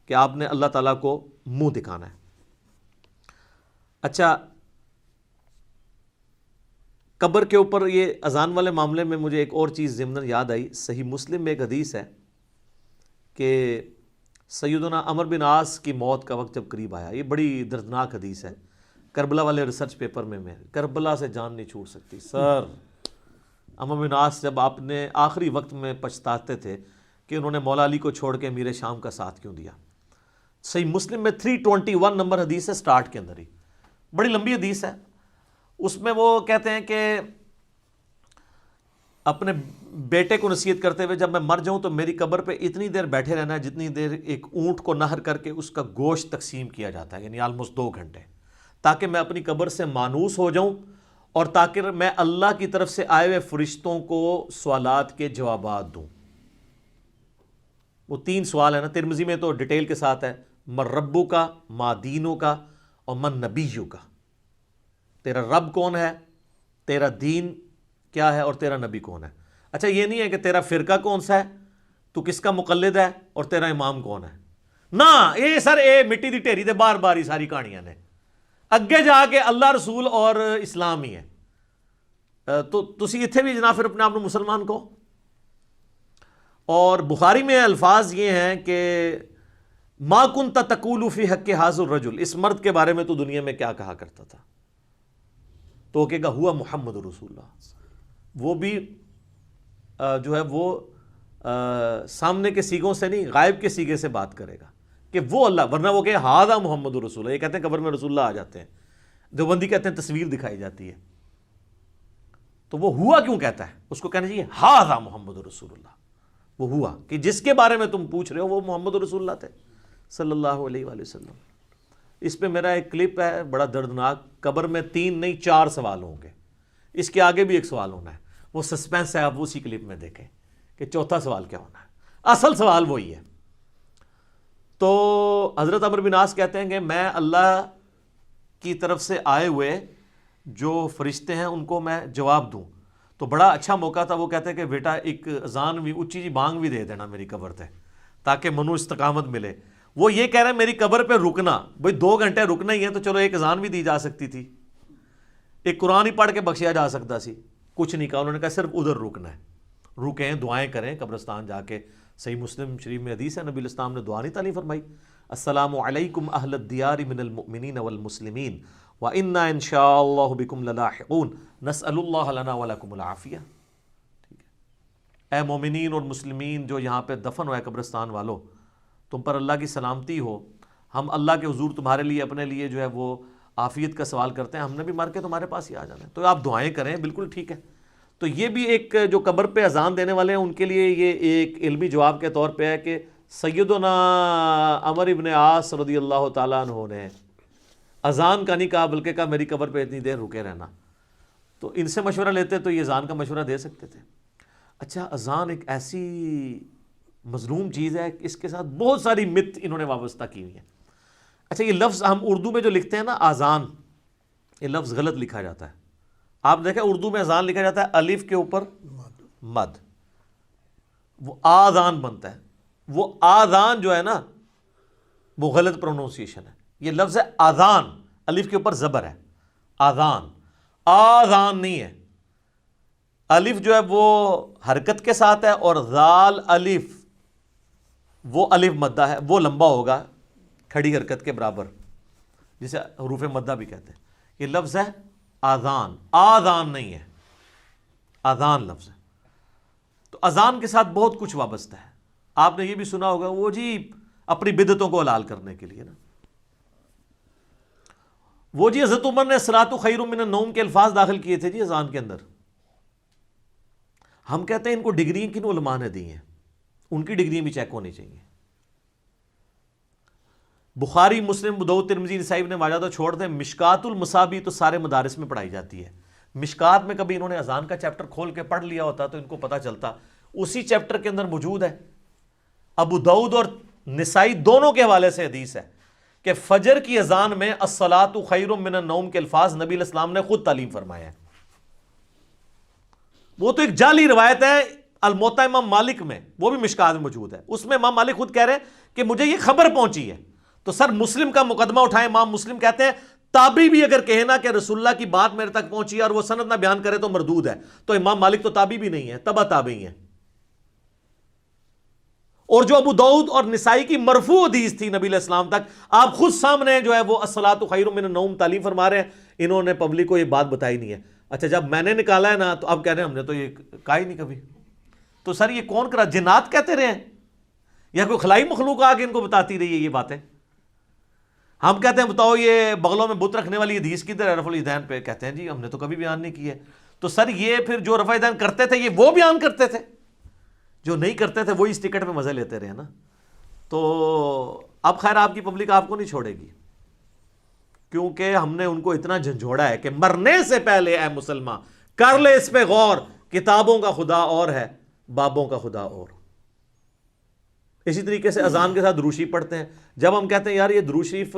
کہ آپ نے اللہ تعالیٰ کو منہ دکھانا ہے. اچھا قبر کے اوپر یہ اذان والے معاملے میں مجھے ایک اور چیز ضمن یاد آئی. صحیح مسلم میں ایک حدیث ہے کہ سیدنا عمر بن عاص کی موت کا وقت جب قریب آیا، یہ بڑی دردناک حدیث ہے، کربلا والے ریسرچ پیپر میں کربلا سے جان نہیں چھوٹ سکتی. سر عمر بن عاص جب آپ نے آخری وقت میں پچھتاتے تھے کہ انہوں نے مولا علی کو چھوڑ کے امیر شام کا ساتھ کیوں دیا. صحیح مسلم میں 321 نمبر حدیث ہے، سٹارٹ کے اندر ہی بڑی لمبی حدیث ہے. اس میں وہ کہتے ہیں کہ اپنے بیٹے کو نصیحت کرتے ہوئے جب میں مر جاؤں تو میری قبر پہ اتنی دیر بیٹھے رہنا ہے جتنی دیر ایک اونٹ کو نہر کر کے اس کا گوشت تقسیم کیا جاتا ہے، یعنی آلموسٹ 2 گھنٹے، تاکہ میں اپنی قبر سے مانوس ہو جاؤں اور تاکہ میں اللہ کی طرف سے آئے ہوئے فرشتوں کو سوالات کے جوابات دوں. وہ 3 سوال ہیں نا، ترمذی میں تو ڈیٹیل کے ساتھ ہے، من ربو کا، ما دینوں کا اور من نبیوں کا. تیرا رب کون ہے، تیرا دین کیا ہے اور تیرا نبی کون ہے. اچھا یہ نہیں ہے کہ تیرا فرقہ کون سا ہے، تو کس کا مقلد ہے اور تیرا امام کون ہے. نہ یہ سر اے مٹی دی ڈھیری دے بار بار ہی ساری کہانیاں نے، اگے جا کے اللہ رسول اور اسلام ہی ہے. تو تسی اتھے بھی جناب پھر اپنے آپ مسلمان کو. اور بخاری میں الفاظ یہ ہیں کہ ما کنت تقول فی حق ھذا الرجل، اس مرد کے بارے میں تو دنیا میں کیا کہا کرتا تھا؟ تو کہے گا ہوا محمد رسول اللہ. وہ بھی جو ہے وہ سامنے کے سیگوں سے نہیں، غائب کے سیگے سے بات کرے گا کہ وہ اللہ، ورنہ وہ کہ ھذا محمد رسول اللہ. یہ کہتے ہیں قبر میں رسول اللہ آ جاتے ہیں، دیوبندی کہتے ہیں تصویر دکھائی جاتی ہے. تو وہ ہوا کیوں کہتا ہے؟ اس کو کہنا چاہیے ھذا محمد رسول اللہ. وہ ہوا کہ جس کے بارے میں تم پوچھ رہے ہو وہ محمد رسول اللہ تھے صلی اللہ علیہ وآلہ وسلم. اس پہ میرا ایک کلپ ہے بڑا دردناک، قبر میں 3 نہیں 4 سوال ہوں گے، اس کے آگے بھی ایک سوال ہونا ہے، وہ سسپینس ہے، آپ اسی کلپ میں دیکھیں کہ چوتھا سوال کیا ہونا ہے. اصل سوال وہی ہے. تو حضرت عمرو بن عاص کہتے ہیں کہ میں اللہ کی طرف سے آئے ہوئے جو فرشتے ہیں ان کو میں جواب دوں، تو بڑا اچھا موقع تھا. وہ کہتے ہیں کہ بیٹا ایک اذان بھی اونچی جی بانگ بھی دے دینا میری قبر تے تاکہ منو استقامت ملے. وہ یہ کہہ رہے ہیں میری قبر پہ رکنا، بھئی 2 گھنٹے رکنا ہی ہے تو چلو ایک اذان بھی دی جا سکتی تھی، ایک قرآن ہی پڑھ کے بخشیا جا سکتا سی. کچھ نہیں کہا، انہوں نے کہا صرف ادھر رکنا ہے، رکیں دعائیں کریں قبرستان جا کے. صحیح مسلم شریف میں حدیث ہے، نبی الاسلام نے دعا نہیں تعلیم فرمائی، السلام علیکم اہل الدیار من المؤمنین والمسلمین وَإِنَّا إِن شَاءَ اللَّهُ بِكُمْ لَلَاحِقُونَ نَسْأَلُ اللَّهَ لَنَا وَلَكُمُ الْعَافِيَةَ. ٹھیک ہے، اے مومنین اور مسلمین جو یہاں پہ دفن ہوئے قبرستان والو، تم پر اللہ کی سلامتی ہو. ہم اللہ کے حضور تمہارے لیے اپنے لیے جو ہے وہ عافیت کا سوال کرتے ہیں، ہم نے بھی مر کے تمہارے پاس ہی آ جانا ہے، تو آپ دعائیں کریں. بالکل ٹھیک ہے. تو یہ بھی ایک جو قبر پہ اذان دینے والے ہیں ان کے لیے یہ ایک علمی جواب کے طور پہ ہے کہ سیدنا عمر ابن عاص رضی اللہ تعالیٰ عنہ نے اذان کا نہیں کہا بلکہ کہا میری قبر پہ اتنی دیر رکے رہنا. تو ان سے مشورہ لیتے تو یہ اذان کا مشورہ دے سکتے تھے. اچھا، اذان ایک ایسی مظلوم چیز ہے، اس کے ساتھ بہت ساری مت انہوں نے وابستہ کی ہوئی ہیں. اچھا، یہ لفظ ہم اردو میں جو لکھتے ہیں نا اذان، یہ لفظ غلط لکھا جاتا ہے. آپ دیکھیں اردو میں اذان لکھا جاتا ہے الف کے اوپر مد، وہ آذان بنتا ہے. وہ آذان جو ہے نا وہ غلط پروننسیشن ہے. یہ لفظ ہے آذان، الف کے اوپر زبر ہے، آذان، آذان نہیں ہے. الف جو ہے وہ حرکت کے ساتھ ہے اور ذال الف، وہ الف مدہ ہے، وہ لمبا ہوگا کھڑی حرکت کے برابر، جسے حروف مدہ بھی کہتے ہیں. یہ لفظ ہے آذان، آذان نہیں ہے، آذان لفظ ہے. تو اذان کے ساتھ بہت کچھ وابستہ ہے. آپ نے یہ بھی سنا ہوگا وہ جی اپنی بدعتوں کو حلال کرنے کے لیے نا، وہ جی حضرت عمر نے الصلاۃ خیر من النوم کے الفاظ داخل کیے تھے جی اذان کے اندر. ہم کہتے ہیں ان کو ڈگری کن علماء نے دی ہیں، ان کی ڈگری بھی چیک ہونی چاہیے. بخاری، مسلم، ابو داؤد، ترمذی، نسائی، ابن ماجہ تو چھوڑ دیں، مشکات المصابیح تو سارے مدارس میں پڑھائی جاتی ہے. مشکات میں کبھی انہوں نے اذان کا چیپٹر کھول کے پڑھ لیا ہوتا تو ان کو پتہ چلتا، اسی چیپٹر کے اندر موجود ہے. ابو داؤد اور نسائی دونوں کے حوالے سے حدیث ہے کہ فجر کی اذان میں الصلاۃ خیر من النوم کے الفاظ نبی علیہ السلام نے خود تعلیم فرمایا ہے. وہ تو ایک جعلی روایت ہے الموطا امام مالک میں، وہ بھی مشکات میں موجود ہے. اس میں امام مالک خود کہہ رہے ہیں کہ مجھے یہ خبر پہنچی ہے. تو سر مسلم کا مقدمہ اٹھائیں، امام مسلم کہتے ہیں تابعی بھی اگر کہے نا کہ رسول اللہ کی بات میرے تک پہنچی ہے اور وہ سند نہ بیان کرے تو مردود ہے. تو امام مالک تو تابعی بھی نہیں ہے، تبع تابعی ہیں. اور جو ابو داؤد اور نسائی کی مرفوع حدیث تھی نبی علیہ السلام تک، آپ خود سامنے جو ہے وہ الصلاۃ خیر من النوم تعلیم فرما رہے ہیں. انہوں نے پبلک کو یہ بات بتائی نہیں ہے. اچھا، جب میں نے نکالا ہے نا تو اب کہہ رہے ہیں ہم نے تو یہ کہا ہی نہیں کبھی. تو سر یہ کون کرا، جنات کہتے رہے ہیں یا کوئی خلائی مخلوق آ کے ان کو بتاتی رہی ہے یہ باتیں؟ ہم کہتے ہیں بتاؤ یہ بغلوں میں بت رکھنے والی حدیث کدھر ہے رفع الیدین پہ، کہتے ہیں جی ہم نے تو کبھی بیان نہیں کی ہے. تو سر یہ پھر جو رفع الیدین کرتے تھے یہ وہ بیان کرتے تھے، جو نہیں کرتے تھے وہی اس ٹکٹ پہ مزے لیتے رہے نا. تو اب خیر آپ کی پبلک آپ کو نہیں چھوڑے گی، کیونکہ ہم نے ان کو اتنا جھنجھوڑا ہے کہ مرنے سے پہلے اے مسلمان کر لے اس پہ غور، کتابوں کا خدا اور ہے، بابوں کا خدا اور. اسی طریقے سے اذان کے ساتھ درود شریف پڑھتے ہیں. جب ہم کہتے ہیں یار یہ درود شریف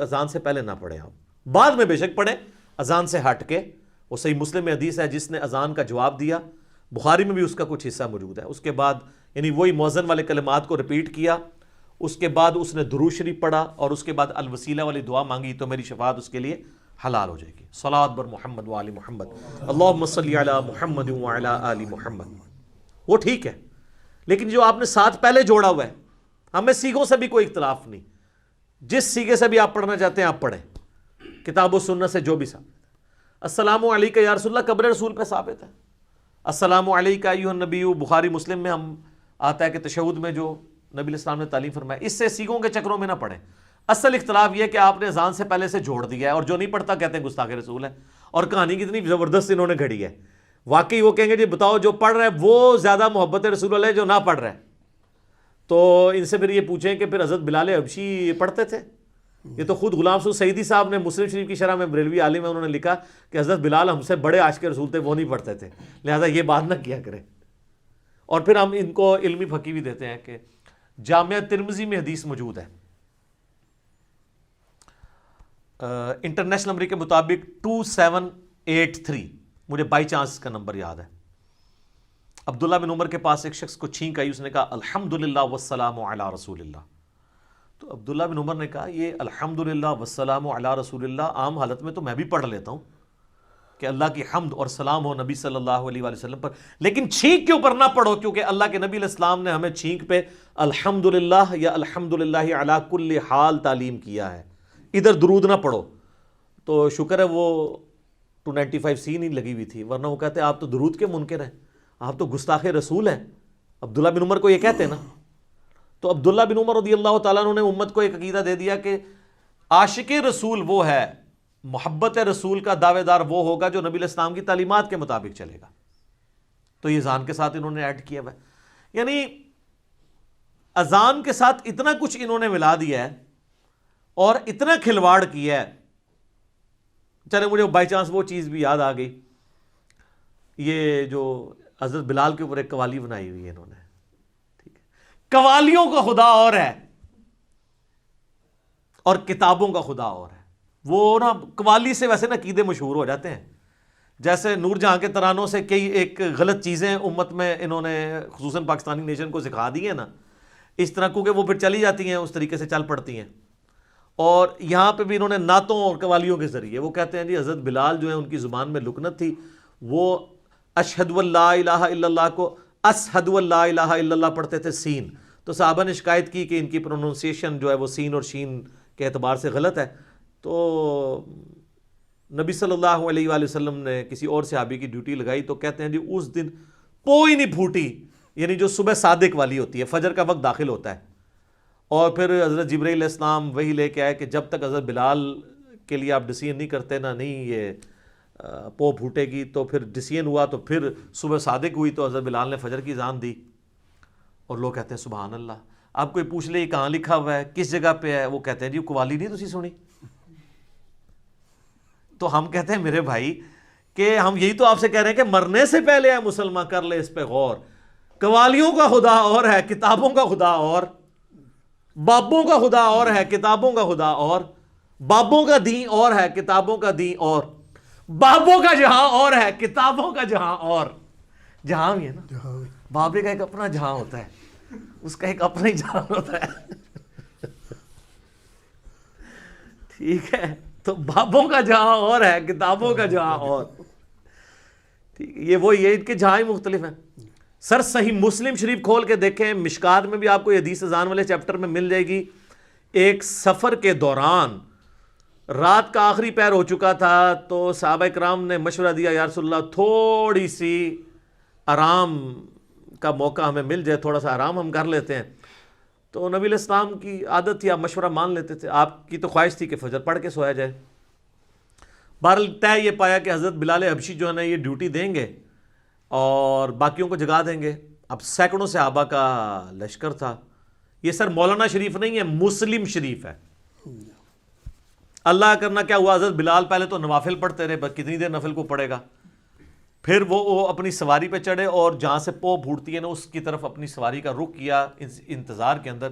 اذان سے پہلے نہ پڑھیں، آپ بعد میں بے شک پڑھیں اذان سے ہٹ کے. وہ صحیح مسلم میں حدیث ہے جس نے اذان کا جواب دیا، بخاری میں بھی اس کا کچھ حصہ موجود ہے. اس کے بعد یعنی وہی مؤذن والے کلمات کو رپیٹ کیا، اس کے بعد اس نے درود شریف پڑھا اور اس کے بعد الوسیلہ والی دعا مانگی تو میری شفاعت اس کے لیے حلال ہو جائے گی. صلاۃ بر محمد وآل محمد، اللہم صلی علی محمد وعلی آل محمد. وہ ٹھیک ہے، لیکن جو آپ نے ساتھ پہلے جوڑا ہوا ہے، ہمیں سیغوں سے بھی کوئی اختلاف نہیں. جس سیغے سے بھی آپ پڑھنا چاہتے ہیں آپ پڑھیں، کتاب و سنت سے جو بھی ثابت ہے. السلام علیکہ یا رسول اللہ قبر رسول پہ ثابت ہے. السلام علیکہ ایھا النبی، بخاری مسلم میں ہم آتا ہے کہ تشہد میں جو نبی علیہ السلام نے تعلیم فرمایا. اس سے سیغوں کے چکروں میں نہ پڑھیں. اصل اختلاف یہ کہ آپ نے اذان سے پہلے سے جوڑ دیا ہے، اور جو نہیں پڑھتا کہتے ہیں گستاخ رسول ہے. اور کہانی کتنی زبردست انہوں نے گھڑی ہے. واقعی وہ کہیں گے جی بتاؤ جو پڑھ رہا ہے وہ زیادہ محبت رسول اللہ ہے جو نہ پڑھ رہا ہے. تو ان سے پھر یہ پوچھیں کہ پھر حضرت بلال حبشی پڑھتے تھے؟ یہ تو خود غلام سعود سعیدی صاحب نے مسلم شریف کی شرح میں، بریلوی عالم ہے، انہوں نے لکھا کہ حضرت بلال ہم سے بڑے عاشق رسول تھے، وہ نہیں پڑھتے تھے، لہذا یہ بات نہ کیا کریں. اور پھر ہم ان کو علمی پھکی بھی دیتے ہیں کہ جامعہ ترمذی میں حدیث موجود ہے، انٹرنیشنل نمبر کے مطابق 2783، مجھے بائی چانس کا نمبر یاد ہے۔ عبداللہ بن عمر کے پاس ایک شخص کو چھینک آئی، اس نے کہا الحمدللہ والسلام علی رسول اللہ۔ تو عبداللہ بن عمر نے کہا یہ الحمدللہ والسلام علی رسول اللہ عام حالت میں تو میں بھی پڑھ لیتا ہوں کہ اللہ کی حمد اور سلام ہو نبی صلی اللہ علیہ وآلہ وسلم پر، لیکن چھینک کے اوپر نہ پڑھو، کیونکہ اللہ کے نبی علیہ السلام نے ہمیں چھینک پہ الحمدللہ یا الحمدللہ علی کل حال تعلیم کیا ہے، ادھر درود نہ پڑھو۔ تو شکر ہے وہ 295C نہیں لگی ہوئی تھی، ورنہ وہ کہتے آپ تو درود کے منکر ہیں، آپ تو گستاخ رسول ہیں۔ عبداللہ بن عمر کو یہ کہتے ہیں نا۔ تو عبداللہ بن عمر رضی اللہ تعالیٰ عنہ نے امت کو ایک عقیدہ دے دیا کہ عاشق رسول وہ ہے، محبت رسول کا دعوے دار وہ ہوگا جو نبی علیہ السلام کی تعلیمات کے مطابق چلے گا۔ تو یہ اذان کے ساتھ انہوں نے ایڈ کیا ہوا ہے، یعنی اذان کے ساتھ اتنا کچھ انہوں نے ملا دیا ہے اور اتنا کھلواڑ کیا ہے۔ چلے مجھے بائی چانس وہ چیز بھی یاد آ گئی، یہ جو حضرت بلال کے اوپر ایک قوالی بنائی ہوئی ہے انہوں نے، ٹھیک ہے، قوالیوں کا خدا اور ہے اور کتابوں کا خدا اور ہے۔ وہ نا قوالی سے ویسے نا عقیدے مشہور ہو جاتے ہیں، جیسے نور جہاں کے ترانوں سے کئی ایک غلط چیزیں امت میں انہوں نے خصوصاً پاکستانی نیشن کو سکھا دی ہیں نا، اس طرح کیونکہ وہ پھر چلی جاتی ہیں، اس طریقے سے چل پڑتی ہیں۔ اور یہاں پہ بھی انہوں نے نعتوں اور قوالیوں کے ذریعے وہ کہتے ہیں جی حضرت بلال جو ہیں ان کی زبان میں لکنت تھی، وہ اشہد لا الہ الا اللہ کو اشہد لا الہ الا اللہ پڑھتے تھے سین۔ تو صحابہ نے شکایت کی کہ ان کی پروننسیشن جو ہے وہ سین اور شین کے اعتبار سے غلط ہے۔ تو نبی صلی اللہ علیہ وآلہ وسلم نے کسی اور صحابی کی ڈیوٹی لگائی، تو کہتے ہیں جی اس دن پوئی نہیں پھوٹی، یعنی جو صبح صادق والی ہوتی ہے، فجر کا وقت داخل ہوتا ہے، اور پھر حضرت جبرائیل علیہ السلام وہی لے کے آئے کہ جب تک حضرت بلال کے لیے آپ ڈسیزن نہیں کرتے نا نہیں یہ پو پھوٹے گی۔ تو پھر ڈسیزن ہوا، تو پھر صبح صادق ہوئی، تو حضرت بلال نے فجر کی اذان دی، اور لوگ کہتے ہیں سبحان اللہ۔ آپ کوئی پوچھ لے یہ کہاں لکھا ہوا ہے، کس جگہ پہ ہے، وہ کہتے ہیں جی قوالی نہیں تسی سنی۔ تو ہم کہتے ہیں میرے بھائی کہ ہم یہی تو آپ سے کہہ رہے ہیں کہ مرنے سے پہلے ہے مسلمان کر لے اس پہ غور۔ قوالیوں کا خدا اور ہے، کتابوں کا خدا اور، بابوں کا خدا اور ہے، کتابوں کا خدا اور، بابوں کا دین اور ہے، کتابوں کا دین اور، بابوں کا جہاں اور ہے، کتابوں کا جہاں اور۔ جہاں بھی ہے نا، بابے کا ایک اپنا جہاں ہوتا ہے، اس کا ایک اپنا ہی جہاں ہوتا ہے، ٹھیک ہے۔ تو بابوں کا جہاں اور ہے، کتابوں کا جہاں اور، ٹھیک ہے۔ یہ وہی ہے، ان کے جہاں ہی مختلف ہیں۔ سر صحیح مسلم شریف کھول کے دیکھیں، مشکات میں بھی آپ کو یہ حدیث اذان والے چیپٹر میں مل جائے گی۔ ایک سفر کے دوران رات کا آخری پہر ہو چکا تھا، تو صحابہ کرام نے مشورہ دیا یا رسول اللہ تھوڑی سی آرام کا موقع ہمیں مل جائے، تھوڑا سا آرام ہم کر لیتے ہیں۔ تو نبی علیہ السلام کی عادت تھی، آپ مشورہ مان لیتے تھے، آپ کی تو خواہش تھی کہ فجر پڑھ کے سویا جائے۔ بہرحال طے یہ پایا کہ حضرت بلال حبشی جو ہے نا یہ ڈیوٹی دیں گے اور باقیوں کو جگا دیں گے۔ اب سینکڑوں صحابہ کا لشکر تھا۔ یہ سر مولانا شریف نہیں ہے، مسلم شریف ہے۔ اللہ کرنا کیا ہوا، حضرت بلال پہلے تو نوافل پڑھتے رہے، کتنی دیر نفل کو پڑھے گا، پھر وہ اپنی سواری پہ چڑھے اور جہاں سے پو پھوٹتی ہے نا اس کی طرف اپنی سواری کا رخ کیا، انتظار کے اندر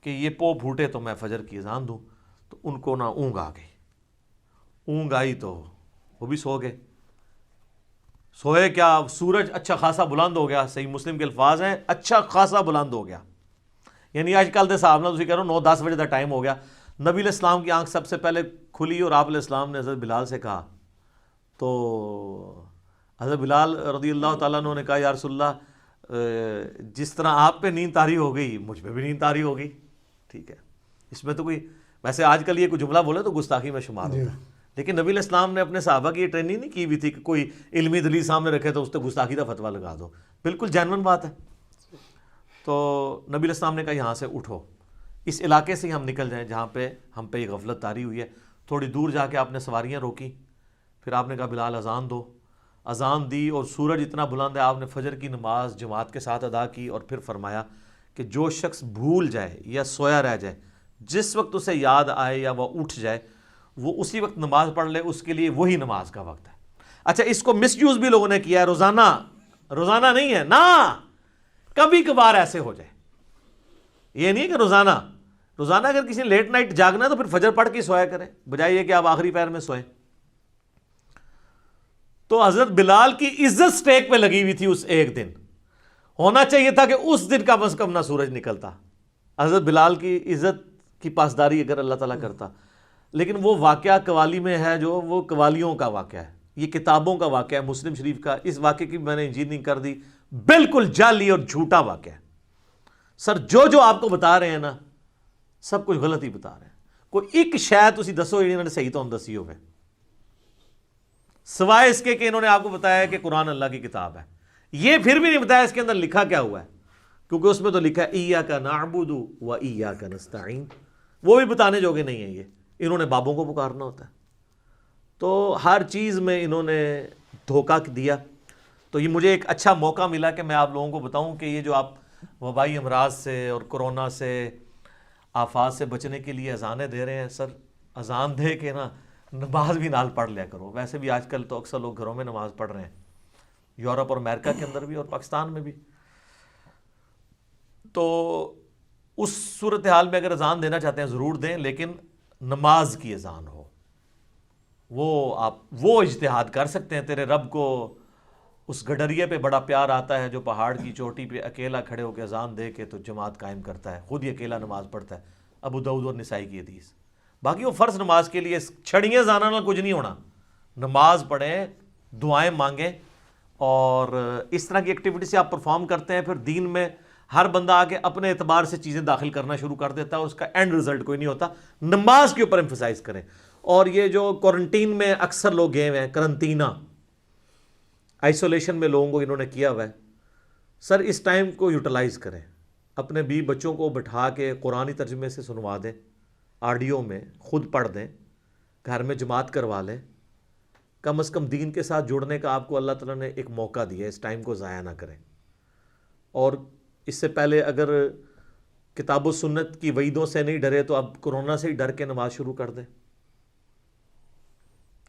کہ یہ پو پھوٹے تو میں فجر کی اذان دوں۔ تو ان کو نا اونگ آ گئی، اونگ آئی تو وہ بھی سو گئے۔ سوئے کیا، سورج اچھا خاصا بلند ہو گیا، صحیح مسلم کے الفاظ ہیں اچھا خاصا بلند ہو گیا، یعنی آج کل دے صاحب نہ تسی کہہ رہے ہو 9-10 بجے کا ٹائم ہو گیا۔ نبی علیہ السلام کی آنکھ سب سے پہلے کھلی اور آپ علیہ السلام نے حضرت بلال سے کہا، تو حضرت بلال رضی اللہ تعالیٰ عنہ نے کہا یا رسول اللہ جس طرح آپ پہ نیند طاری ہو گئی مجھ پہ بھی نیند طاری ہو گئی، ٹھیک ہے۔ اس میں تو کوئی ویسے آج کل یہ کوئی جملہ بولے تو گستاخی میں شمار ہوتا ہے، لیکن نبی علیہ السلام نے اپنے صحابہ کی یہ ٹریننگ نہیں کی ہوئی تھی کہ کوئی علمی دلیل سامنے رکھے تو اس پہ گستاخی کا فتویٰ لگا دو، بالکل جینون بات ہے۔ تو نبی علیہ السلام نے کہا یہاں سے اٹھو، اس علاقے سے ہی ہم نکل جائیں جہاں پہ ہم پہ یہ غفلت طاری ہوئی ہے۔ تھوڑی دور جا کے آپ نے سواریاں روکی، پھر آپ نے کہا بلال اذان دو، اذان دی اور سورج اتنا بلند ہے، آپ نے فجر کی نماز جماعت کے ساتھ ادا کی، اور پھر فرمایا کہ جو شخص بھول جائے یا سویا رہ جائے، جس وقت اسے یاد آئے یا وہ اٹھ جائے وہ اسی وقت نماز پڑھ لے، اس کے لیے وہی نماز کا وقت ہے۔ اچھا اس کو مس یوز بھی لوگوں نے کیا ہے، روزانہ نہیں ہے نا، کبھی کبھار ایسے ہو جائے، یہ نہیں ہے کہ روزانہ اگر کسی نے لیٹ نائٹ جاگنا ہے تو پھر فجر پڑھ کے سویا کریں، بجائے یہ کہ آپ آخری پہر میں سوئیں۔ تو حضرت بلال کی عزت سٹیک پہ لگی ہوئی تھی اس ایک دن، ہونا چاہیے تھا کہ اس دن کم از کم نہ سورج نکلتا، حضرت بلال کی عزت کی پاسداری اگر اللہ تعالیٰ کرتا۔ لیکن وہ واقعہ قوالی میں ہے، جو وہ قوالیوں کا واقعہ ہے، یہ کتابوں کا واقعہ ہے، مسلم شریف کا۔ اس واقعے کی میں نے انجینئرنگ کر دی، بالکل جعلی اور جھوٹا واقعہ ہے سر۔ جو آپ کو بتا رہے ہیں نا، سب کچھ غلط ہی بتا رہے ہیں۔ کوئی ایک شاید اسی دسو انہوں نے صحیح تو ہم دسی ہوئے، سوائے اس کے کہ انہوں نے آپ کو بتایا کہ قرآن اللہ کی کتاب ہے، یہ پھر بھی نہیں بتایا اس کے اندر لکھا کیا ہوا ہے، کیونکہ اس میں تو لکھا ہے ایاک نعبد و ایاک نستعین، وہ بھی بتانے جوگے نہیں ہیں، یہ انہوں نے بابوں کو پکارنا ہوتا ہے۔ تو ہر چیز میں انہوں نے دھوکہ دیا۔ تو یہ مجھے ایک اچھا موقع ملا کہ میں آپ لوگوں کو بتاؤں کہ یہ جو آپ وبائی امراض سے اور کرونا سے، آفات سے بچنے کے لیے اذانیں دے رہے ہیں، سر اذان دے کے نا نماز بھی نال پڑھ لیا کرو۔ ویسے بھی آج کل تو اکثر لوگ گھروں میں نماز پڑھ رہے ہیں، یورپ اور امریکہ کے اندر بھی اور پاکستان میں بھی۔ تو اس صورتحال میں اگر اذان دینا چاہتے ہیں ضرور دیں، لیکن نماز کی اذان ہو، وہ آپ وہ اجتہاد کر سکتے ہیں۔ تیرے رب کو اس گڈریے پہ بڑا پیار آتا ہے جو پہاڑ کی چوٹی پہ اکیلا کھڑے ہو کے اذان دے کے تو جماعت قائم کرتا ہے، خود ہی اکیلا نماز پڑھتا ہے، ابو داؤد اور نسائی کی حدیث۔ باقی وہ فرض نماز کے لیے چھڑیاں زانا نہ کچھ نہیں ہونا، نماز پڑھیں، دعائیں مانگیں، اور اس طرح کی ایکٹیویٹی سے آپ پرفارم کرتے ہیں، پھر دین میں ہر بندہ آ کے اپنے اعتبار سے چیزیں داخل کرنا شروع کر دیتا ہے اور اس کا اینڈ رزلٹ کوئی نہیں ہوتا۔ نماز کے اوپر ایمفسائز کریں۔ اور یہ جو کوارنٹین میں اکثر لوگ گئے ہوئے ہیں، کرنٹینہ آئسولیشن میں لوگوں کو انہوں نے کیا ہوا ہے، سر اس ٹائم کو یوٹیلائز کریں، اپنے بیوی بچوں کو بٹھا کے قرآنی ترجمے سے سنوا دیں، آڈیو میں خود پڑھ دیں، گھر میں جماعت کروا لیں، کم از کم دین کے ساتھ جڑنے کا آپ کو اللہ تعالیٰ نے ایک موقع دیا، اس ٹائم کو ضائع نہ کریں۔ اور اس سے پہلے اگر کتاب و سنت کی وعیدوں سے نہیں ڈرے تو اب کرونا سے ہی ڈر کے نماز شروع کر دیں،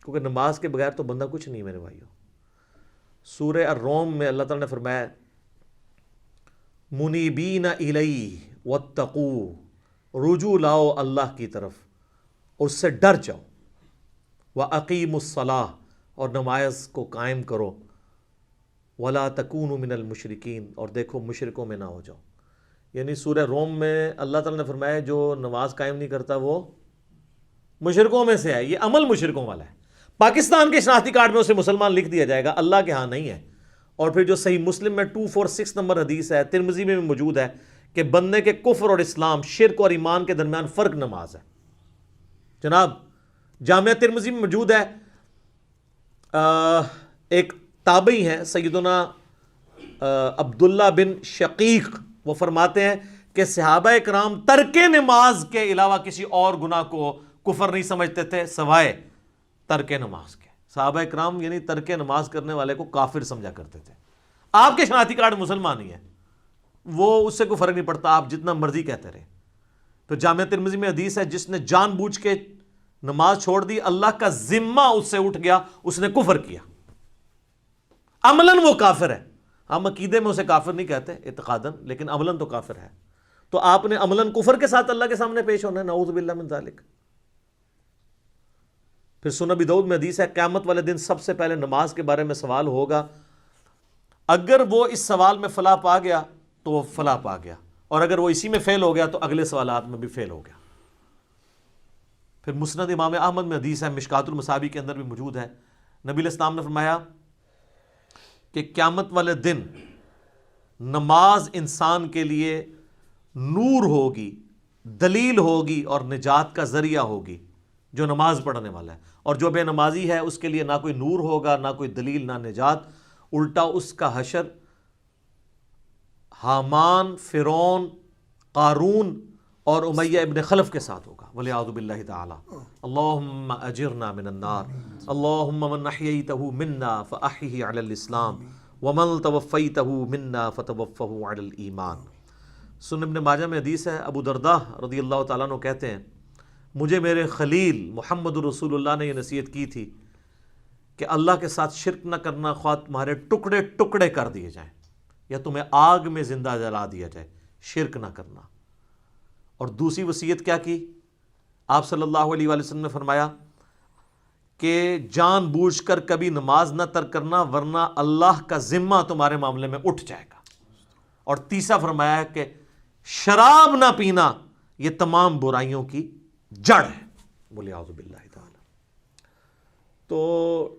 کیونکہ نماز کے بغیر تو بندہ کچھ نہیں میرے بھائیوں۔ سورہ الروم میں اللہ تعالیٰ نے فرمایا منیبین الیہ واتقوا، رجوع لاؤ اللہ کی طرف اور اس سے ڈر جاؤ، وَأَقِيمُوا الصَّلَاةَ، اور نماز کو قائم کرو، وَلَا تَكُونُوا مِنَ الْمُشْرِكِينَ، اور دیکھو مشرکوں میں نہ ہو جاؤ۔ یعنی سورہ روم میں اللہ تعالیٰ نے فرمایا جو نماز قائم نہیں کرتا وہ مشرکوں میں سے ہے، یہ عمل مشرکوں والا ہے۔ پاکستان کے شناختی کارڈ میں اسے مسلمان لکھ دیا جائے گا، اللہ کے ہاں نہیں ہے۔ اور پھر جو صحیح مسلم میں 246 نمبر حدیث ہے، ترمذی میں بھی موجود ہے کہ بندے کے کفر اور اسلام، شرک اور ایمان کے درمیان فرق نماز ہے۔ جناب جامعہ ترمذی میں موجود ہے، ایک تابعی ہیں سیدنا عبداللہ بن شقیق، وہ فرماتے ہیں کہ صحابہ کرام ترک نماز کے علاوہ کسی اور گناہ کو کفر نہیں سمجھتے تھے سوائے ترک نماز کے۔ صحابہ کرام یعنی ترک نماز کرنے والے کو کافر سمجھا کرتے تھے۔ آپ کے شناختی کارڈ مسلمان ہی ہے، وہ اس سے کوئی فرق نہیں پڑتا، آپ جتنا مرضی کہتے رہے۔ تو جامعہ ترمذی میں حدیث ہے جس نے جان بوجھ کے نماز چھوڑ دی، اللہ کا ذمہ اس سے اٹھ گیا، اس نے کفر کیا، عملاً وہ کافر ہے۔ ہم عقیدے میں اسے کافر نہیں کہتے اعتقاداً، لیکن عملاً تو کافر ہے۔ تو آپ نے عملاً کفر کے ساتھ اللہ کے سامنے پیش ہونا ہے، نعوذ باللہ من ذالک۔ پھر سنن ابی داؤد میں حدیث ہے قیامت والے دن سب سے پہلے نماز کے بارے میں سوال ہوگا، اگر وہ اس سوال میں فلاح پا گیا تو وہ فلاح پا گیا، اور اگر وہ اسی میں فیل ہو گیا تو اگلے سوالات میں بھی فیل ہو گیا۔ پھر مسند امام احمد میں حدیث ہے، مشکات المصابیح کے اندر بھی موجود ہے، نبی علیہ السلام نے فرمایا کہ قیامت والے دن نماز انسان کے لیے نور ہوگی، دلیل ہوگی اور نجات کا ذریعہ ہوگی، جو نماز پڑھنے والا ہے۔ اور جو بے نمازی ہے اس کے لیے نہ کوئی نور ہوگا، نہ کوئی دلیل، نہ نجات، الٹا اس کا حشر حامان، فرعون، قارون اور امیہ ابن خلف کے ساتھ ہوگا، والعیاذ باللہ تعالی۔ اللہم اجرنا من النار، اللہم من احییتہ منا فاحیہ علی الاسلام، ومن توفیتہ منا فتوفہ علی الایمان۔ سنن ابن ماجہ میں حدیث ہے، ابو درداء رضی اللہ تعالیٰ عنہ کہتے ہیں مجھے میرے خلیل محمد رسول اللہ نے یہ نصیحت کی تھی کہ اللہ کے ساتھ شرک نہ کرنا، خواہ تمہارے ٹکڑے ٹکڑے کر دیے جائیں یا تمہیں آگ میں زندہ جلا دیا جائے، شرک نہ کرنا۔ اور دوسری وصیت کیا کی؟ آپ صلی اللہ علیہ وآلہ وسلم نے فرمایا کہ جان بوجھ کر کبھی نماز نہ ترک کرنا ورنہ اللہ کا ذمہ تمہارے معاملے میں اٹھ جائے گا. اور تیسرا فرمایا کہ شراب نہ پینا یہ تمام برائیوں کی جڑ ہے. بولے اعوذ باللہ تعالی. تو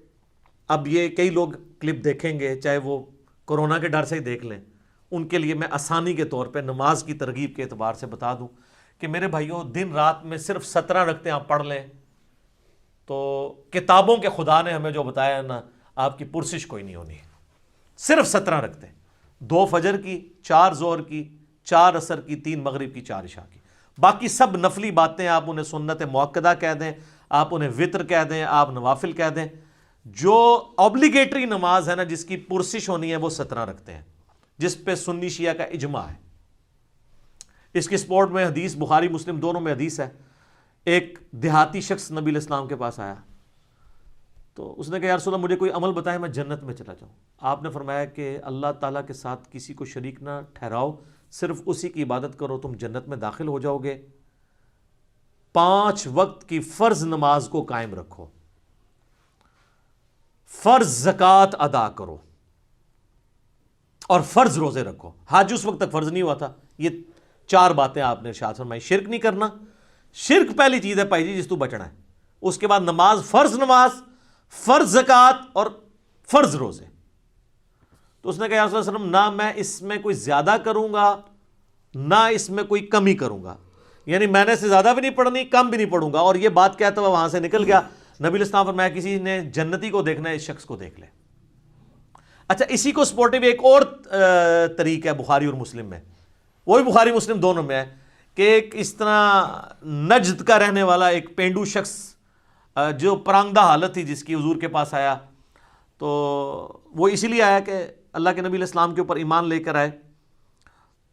اب یہ کئی لوگ کلپ دیکھیں گے، چاہے وہ کورونا کے ڈر سے ہی دیکھ لیں، ان کے لیے میں آسانی کے طور پہ نماز کی ترغیب کے اعتبار سے بتا دوں کہ میرے بھائیوں دن رات میں صرف 17 رکعتیں آپ پڑھ لیں تو کتابوں کے خدا نے ہمیں جو بتایا ہے نا، آپ کی پرسش کوئی نہیں ہونی. صرف 17 رکعتیں، 2 فجر کی، 4 ظہر کی، 4 عصر کی، 3 مغرب کی، 4 عشاء کی. باقی سب نفلی باتیں آپ انہیں سنت مؤکدہ کہہ دیں، آپ انہیں وطر کہہ دیں، آپ نوافل کہہ دیں. جو اوبلیگیٹری نماز ہے نا، جس کی پرسش ہونی ہے، وہ 17 رکھتے ہیں، جس پہ سنی شیعہ کا اجماع ہے. اس کی سپورٹ میں حدیث بخاری مسلم دونوں میں حدیث ہے. ایک دیہاتی شخص نبی علیہ السلام کے پاس آیا تو اس نے کہا یا رسول اللہ مجھے کوئی عمل بتائے میں جنت میں چلا جاؤں. آپ نے فرمایا کہ اللہ تعالیٰ کے ساتھ کسی کو شریک نہ ٹھہراؤ، صرف اسی کی عبادت کرو، تم جنت میں داخل ہو جاؤ گے. 5 وقت کی فرض نماز کو قائم رکھو، فرض زکوٰۃ ادا کرو اور فرض روزے رکھو. حج اس وقت تک فرض نہیں ہوا تھا. یہ 4 باتیں آپ نے ارشاد فرمائی. شرک نہیں کرنا، شرک پہلی چیز ہے بھائی جی جس تو بچنا ہے. اس کے بعد نماز، فرض زکوٰۃ اور فرض روزے. تو اس نے کہا یا رسول اللہ صلی اللہ علیہ وسلم نہ میں اس میں کوئی زیادہ کروں گا نہ اس میں کوئی کمی کروں گا، یعنی میں نے سے زیادہ بھی نہیں پڑھنی، کم بھی نہیں پڑھوں گا. اور یہ بات کہتا ہوا وہاں سے نکل گیا. نبی علیہ السلام فرمایا کسی نے جنتی کو دیکھنا ہے اس شخص کو دیکھ لے. اچھا، اسی کو سپورٹیو ایک اور طریق ہے بخاری اور مسلم میں، وہی بخاری مسلم دونوں میں ہے کہ ایک اس طرح نجد کا رہنے والا ایک پینڈو شخص جو پرانگدہ حالت تھی جس کی حضور کے پاس آیا، تو وہ اسی لیے آیا کہ اللہ کے نبی علیہ السلام کے اوپر ایمان لے کر آئے.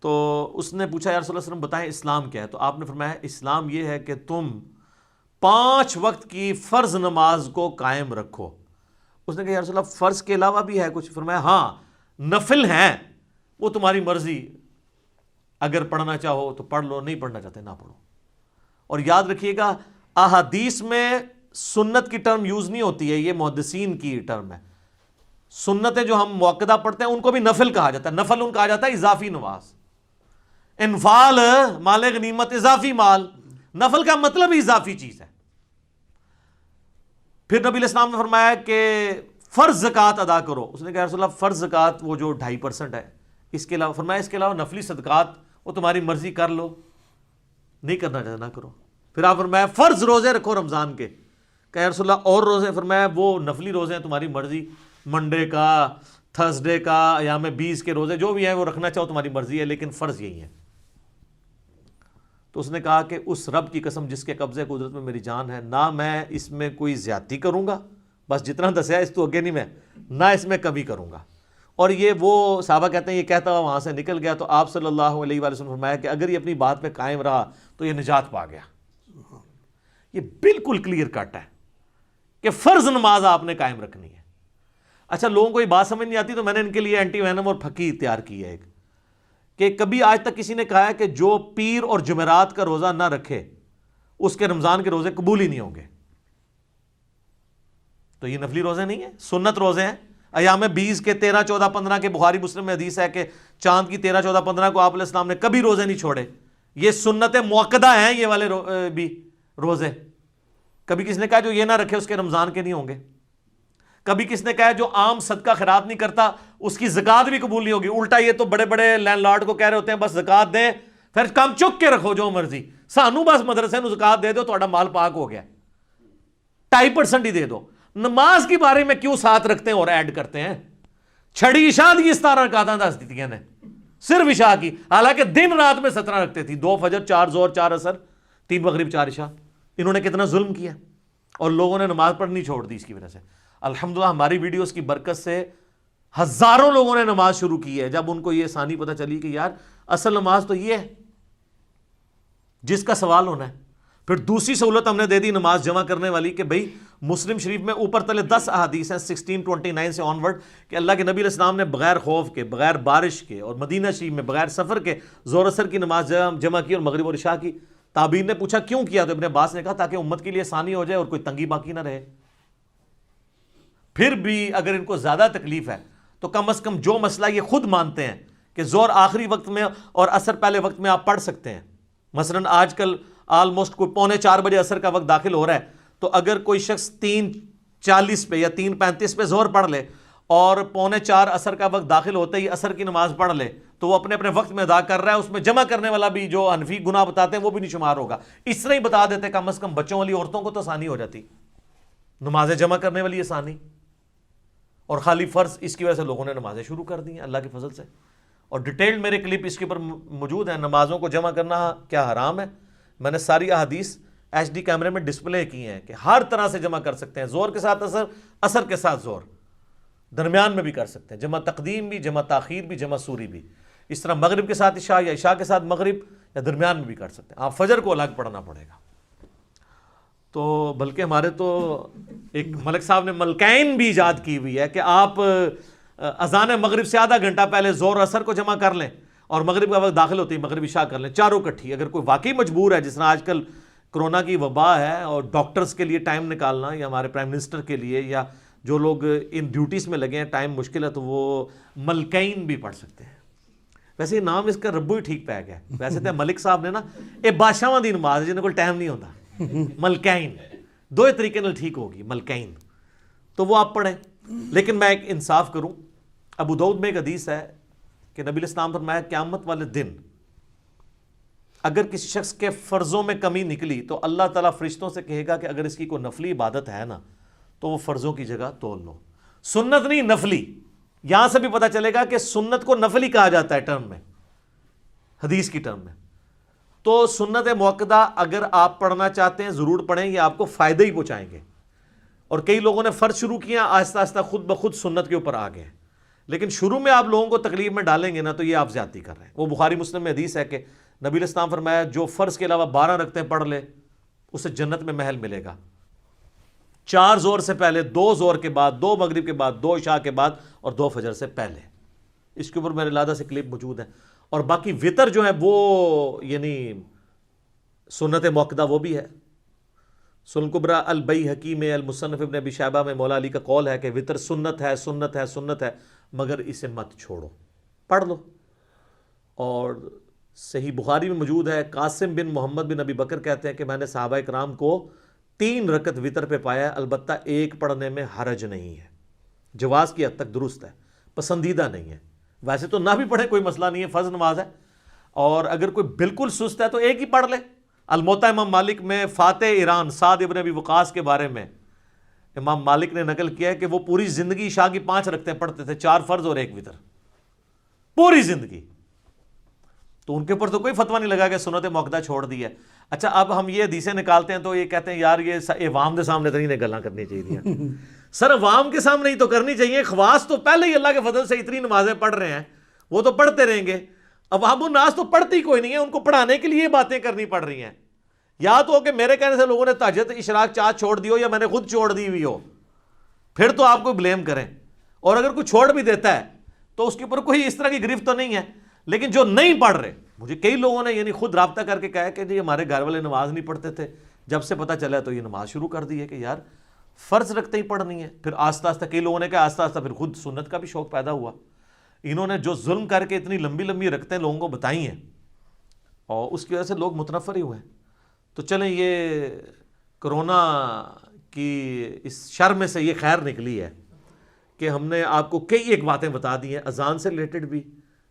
تو اس نے پوچھا یا رسول اللہ صلی اللہ علیہ وسلم بتائیں اسلام کیا ہے؟ تو آپ نے فرمایا اسلام یہ ہے کہ تم 5 وقت کی فرض نماز کو قائم رکھو. اس نے کہا یا رسول اللہ فرض کے علاوہ بھی ہے کچھ؟ فرمایا ہاں نفل ہیں، وہ تمہاری مرضی، اگر پڑھنا چاہو تو پڑھ لو، نہیں پڑھنا چاہتے نہ پڑھو. اور یاد رکھیے گا احادیث میں سنت کی ٹرم یوز نہیں ہوتی ہے، یہ محدثین کی ٹرم ہے. سنتیں جو ہم مؤکدہ پڑھتے ہیں ان کو بھی نفل کہا جاتا ہے. نفل ان کہا جاتا ہے اضافی نماز. انفال مال غنیمت اضافی مال، نفل کا مطلب اضافی چیز ہے. پھر نبی علیہ السلام نے فرمایا کہ فرض زکوٰۃ ادا کرو. اس نے کہا رسول اللہ فرض زکوٰۃ وہ جو 2.5% ہے، اس کے علاوہ فرمایا اس کے علاوہ نفلی صدقات وہ تمہاری مرضی کر لو، نہیں کرنا چاہتے نہ کرو. پھر آپ فرمایا فرض روزے رکھو رمضان کے. کہا رسول اللہ اور روزے؟ فرمایا وہ نفلی روزے ہیں تمہاری مرضی، منڈے کا، تھرسڈے کا، ایام 20 کے روزے جو بھی ہیں وہ رکھنا چاہو تمہاری مرضی ہے، لیکن فرض یہی ہے. تو اس نے کہا کہ اس رب کی قسم جس کے قبضے قدرت میں میری جان ہے، نہ میں اس میں کوئی زیادتی کروں گا، بس جتنا دسیا اس تو اگے نہیں، میں نہ اس میں کبھی کروں گا. اور یہ وہ صحابہ کہتے ہیں یہ کہتا ہوا وہاں سے نکل گیا. تو آپ صلی اللہ علیہ وآلہ وسلم فرمایا کہ اگر یہ اپنی بات پہ قائم رہا تو یہ نجات پا گیا. یہ بالکل کلیئر کٹ ہے کہ فرض نماز آپ نے قائم رکھنی ہے. اچھا، لوگوں کو یہ بات سمجھ نہیں آتی تو میں نے ان کے لیے اینٹی وینم اور پھکی تیار کی ہے ایک، کہ کبھی آج تک کسی نے کہا ہے کہ جو پیر اور جمعرات کا روزہ نہ رکھے اس کے رمضان کے روزے قبول ہی نہیں ہوں گے. تو یہ نفلی روزے نہیں ہیں، سنت روزے ہیں. ایام 20 کے 13 14 15 کے بخاری مسلم میں حدیث ہے کہ چاند کی 13 14 15 کو آپ علیہ السلام نے کبھی روزے نہیں چھوڑے. یہ سنت مؤکدہ ہیں یہ والے بھی روزے. کبھی کس نے کہا جو یہ نہ رکھے اس کے رمضان کے نہیں ہوں گے. کبھی کس نے کہا جو عام صدقہ خیرات نہیں کرتا اس کی زکوٰۃ بھی قبول نہیں ہوگی. الٹا یہ تو بڑے بڑے لینڈ لارڈ کو کہہ رہے ہوتے ہیں بس زکوٰۃ دیں، پھر کم چک کے رکھو جو مرضی، سانو بس مدرسے نو زکوٰۃ دے دو تہاڈا مال پاک ہو گیا، 2.5% ہی دے دو. نماز کے بارے میں کیوں ساتھ رکھتے ہیں اور ایڈ کرتے ہیں؟ چھڑی عشاء دی 17 رکعتاں دس دیتیاں نے صرف عشاء کی، حالانکہ دن رات میں 17 رکھتے تھی. 2 فجر، 4 ظہر، 4 عصر، 3 مغرب، 4 عشاء. انہوں نے کتنا ظلم کیا اور لوگوں نے نماز پڑھنی چھوڑ دی اس کی وجہ سے. الحمدللہ ہماری ویڈیوز کی برکت سے ہزاروں لوگوں نے نماز شروع کی ہے جب ان کو یہ ثانی پتہ چلی کہ یار اصل نماز تو یہ ہے جس کا سوال ہونا ہے. پھر دوسری سہولت ہم نے دے دی نماز جمع کرنے والی کہ بھئی مسلم شریف میں اوپر تلے 10 احادیث ہیں 1629 سے آن ورڈ کہ اللہ کے نبی علیہ السلام نے بغیر خوف کے، بغیر بارش کے، اور مدینہ شریف میں بغیر سفر کے ظہر اثر کی نماز جمع کی اور مغرب اور عشاء کی۔ تابعین نے پوچھا کیوں کیا؟ تو ابن عباس نے کہا تاکہ امت کے لیے آسانی ہو جائے اور کوئی تنگی باقی نہ رہے۔ پھر بھی اگر ان کو زیادہ تکلیف ہے تو کم از کم جو مسئلہ یہ خود مانتے ہیں کہ ظہر آخری وقت میں اور عصر پہلے وقت میں آپ پڑھ سکتے ہیں، مثلا آج کل آلموسٹ کوئی 3:45 بجے عصر کا وقت داخل ہو رہا ہے، تو اگر کوئی شخص 3:40 پہ یا 3:35 پہ ظہر پڑھ لے اور 3:45 عصر کا وقت داخل ہوتے ہی عصر کی نماز پڑھ لے تو وہ اپنے اپنے وقت میں ادا کر رہا ہے، اس میں جمع کرنے والا بھی جو حنفی گناہ بتاتے ہیں وہ بھی نہیں شمار ہوگا۔ اس طرح ہی بتا دیتے کم از کم بچوں والی عورتوں کو تو آسانی ہو جاتی، نمازیں جمع کرنے والی آسانی، اور خالی فرض اس کی وجہ سے لوگوں نے نمازیں شروع کر دی ہیں اللہ کے فضل سے۔ اور ڈیٹیلڈ میرے کلپ اس کے اوپر موجود ہیں، نمازوں کو جمع کرنا کیا حرام ہے، میں نے ساری احادیث ایچ ڈی کیمرے میں ڈسپلے کی ہیں کہ ہر طرح سے جمع کر سکتے ہیں، ظہر کے ساتھ عصر، عصر کے ساتھ ظہر، درمیان میں بھی کر سکتے ہیں، جمع تقدیم بھی، جمع تاخیر بھی، جمع سوری بھی، اس طرح مغرب کے ساتھ عشاء یا عشاء کے ساتھ مغرب یا درمیان میں بھی کر سکتے ہیں۔ آپ فجر کو الگ پڑھنا پڑے گا۔ تو بلکہ ہمارے تو ایک ملک صاحب نے ملکین بھی ایجاد کی ہوئی ہے کہ آپ اذان مغرب سے آدھا گھنٹہ پہلے ظہر اثر کو جمع کر لیں اور مغرب کا وقت داخل ہوتی ہے مغرب عشاء کر لیں، چاروں کٹھی۔ اگر کوئی واقعی مجبور ہے، جس طرح آج کل کرونا کی وبا ہے اور ڈاکٹرز کے لیے ٹائم نکالنا، یا ہمارے پرائم منسٹر کے لیے، یا جو لوگ ان ڈیوٹیز میں لگے ہیں ٹائم مشکل ہے، تو وہ ملکین بھی پڑھ سکتے ہیں۔ ویسے یہ نام اس کا ربو ہی ٹھیک پہ گیا، ویسے تو ملک صاحب نے نا یہ بادشاہاں دی نماز ہے جنہیں کوئی ٹائم نہیں ہوتا، ملکین دو طریقے نال ٹھیک ہوگی، ملکین، تو وہ آپ پڑھیں۔ لیکن میں ایک انصاف کروں، ابو داؤد میں ایک حدیث ہے کہ نبی علیہ السلام فرمایا قیامت والے دن اگر کسی شخص کے فرضوں میں کمی نکلی تو اللہ تعالیٰ فرشتوں سے کہے گا کہ اگر اس کی کوئی نفلی عبادت ہے نا تو وہ فرضوں کی جگہ تول لو۔ سنت نہیں، نفلی۔ یہاں سے بھی پتہ چلے گا کہ سنت کو نفلی کہا جاتا ہے ٹرم میں، حدیث کی ٹرم میں۔ تو سنت موقدہ اگر آپ پڑھنا چاہتے ہیں ضرور پڑھیں، یہ آپ کو فائدہ ہی پہنچائیں گے۔ اور کئی لوگوں نے فرض شروع کیا، آہستہ آہستہ خود بخود سنت کے اوپر آ گئے، لیکن شروع میں آپ لوگوں کو تکلیف میں ڈالیں گے نا تو یہ آپ زیادتی کر رہے ہیں۔ وہ بخاری مسلم میں حدیث ہے کہ نبی علیہ السلام فرمایا جو فرض کے علاوہ 12 رکعتیں پڑھ لے اسے جنت میں محل ملے گا، 4 ظہر سے پہلے، 2 ظہر کے بعد، 2 مغرب کے بعد، 2 عشاء کے بعد اور 2 فجر سے پہلے۔ اس کے اوپر میرے لادہ سے کلپ موجود ہے۔ اور باقی وطر جو ہے وہ یعنی سنت موقدہ وہ بھی ہے۔ سنن کبریٰ البیہقی میں، المصنف ابن ابی شیبہ میں مولا علی کا قول ہے کہ وطر سنت ہے، سنت ہے، سنت ہے، مگر اسے مت چھوڑو، پڑھ لو۔ اور صحیح بخاری میں موجود ہے، قاسم بن محمد بن ابی بکر کہتے ہیں کہ میں نے صحابہ کرام کو 3 رکعت وطر پہ پایا، البتہ ایک پڑھنے میں حرج نہیں ہے، جواز کی حد تک درست ہے، پسندیدہ نہیں ہے۔ ویسے تو نہ بھی پڑھے کوئی مسئلہ نہیں ہے، فرض نماز ہے، اور اگر کوئی بالکل سست ہے تو ایک ہی پڑھ لے۔ الموطا امام مالک میں فاتح ایران سعد ابن ابی وقاص کے بارے میں امام مالک نے نقل کیا ہے کہ وہ پوری زندگی عشاء کی 5 رکعتیں پڑھتے تھے، 4 فرض اور 1 وطر، پوری زندگی۔ تو ان کے اوپر تو کوئی فتویٰ نہیں لگا کہ سنت موقدہ چھوڑ دی ہے۔ اچھا اب ہم یہ حدیثیں نکالتے ہیں تو یہ کہتے ہیں یار یہ عوام کے سامنے تو نہیں گلاں کرنی چاہیے۔ سر عوام کے سامنے ہی تو کرنی چاہیے، خواص تو پہلے ہی اللہ کے فضل سے اتنی نمازیں پڑھ رہے ہیں، وہ تو پڑھتے رہیں گے۔ عوام الناس تو پڑھتی کوئی نہیں ہے، ان کو پڑھانے کے لیے باتیں کرنی پڑ رہی ہیں۔ یا تو کہ میرے کہنے سے لوگوں نے تہجد اشراق چاہت چھوڑ دی ہو، یا میں نے خود چھوڑ دی ہوئی ہو، پھر تو آپ کو بلیم کریں۔ اور اگر کوئی چھوڑ بھی دیتا ہے تو اس کے اوپر کوئی اس طرح کی گرفت تو نہیں ہے۔ لیکن جو نہیں پڑھ رہے، مجھے کئی لوگوں نے یعنی خود رابطہ کر کے کہا کہ جی ہمارے گھر والے نماز نہیں پڑھتے تھے، جب سے پتہ چلا تو یہ نماز شروع کر دی ہے کہ یار فرض رکھتے ہی پڑھنی ہے۔ پھر آہستہ آہستہ کئی لوگوں نے کہا آہستہ آہستہ پھر خود سنت کا بھی شوق پیدا ہوا۔ انہوں نے جو ظلم کر کے اتنی لمبی لمبی رکھتے لوگوں کو بتائی ہیں اور اس کی وجہ سے لوگ متنفر ہی ہوئے ہیں۔ تو چلیں یہ کرونا کی اس شر میں سے یہ خیر نکلی ہے کہ ہم نے آپ کو کئی ایک باتیں بتا دی ہیں، اذان سے ریلیٹڈ بھی،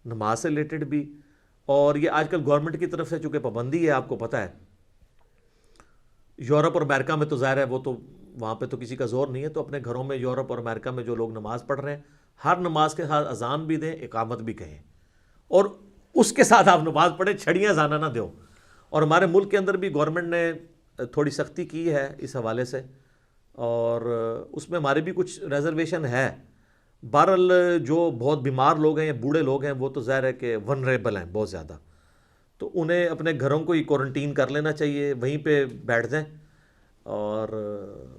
نماز سے ریلیٹڈ بھی، اور یہ آج کل گورنمنٹ کی طرف سے چونکہ پابندی ہے، آپ کو پتہ ہے یورپ اور امریکہ میں تو ظاہر ہے وہ تو وہاں پہ تو کسی کا زور نہیں ہے، تو اپنے گھروں میں یورپ اور امریکہ میں جو لوگ نماز پڑھ رہے ہیں ہر نماز کے ساتھ اذان بھی دیں، اقامت بھی کہیں، اور اس کے ساتھ آپ نماز پڑھیں، چھڑیاں زانا نہ دو۔ اور ہمارے ملک کے اندر بھی گورنمنٹ نے تھوڑی سختی کی ہے اس حوالے سے، اور اس میں ہمارے بھی کچھ ریزرویشن ہے۔ بہرحال جو بہت بیمار لوگ ہیں یا بوڑھے لوگ ہیں وہ تو ظاہر ہے کہ ونریبل ہیں بہت زیادہ، تو انہیں اپنے گھروں کو ہی کوارنٹین کر لینا چاہیے، وہیں پہ بیٹھ جائیں۔ اور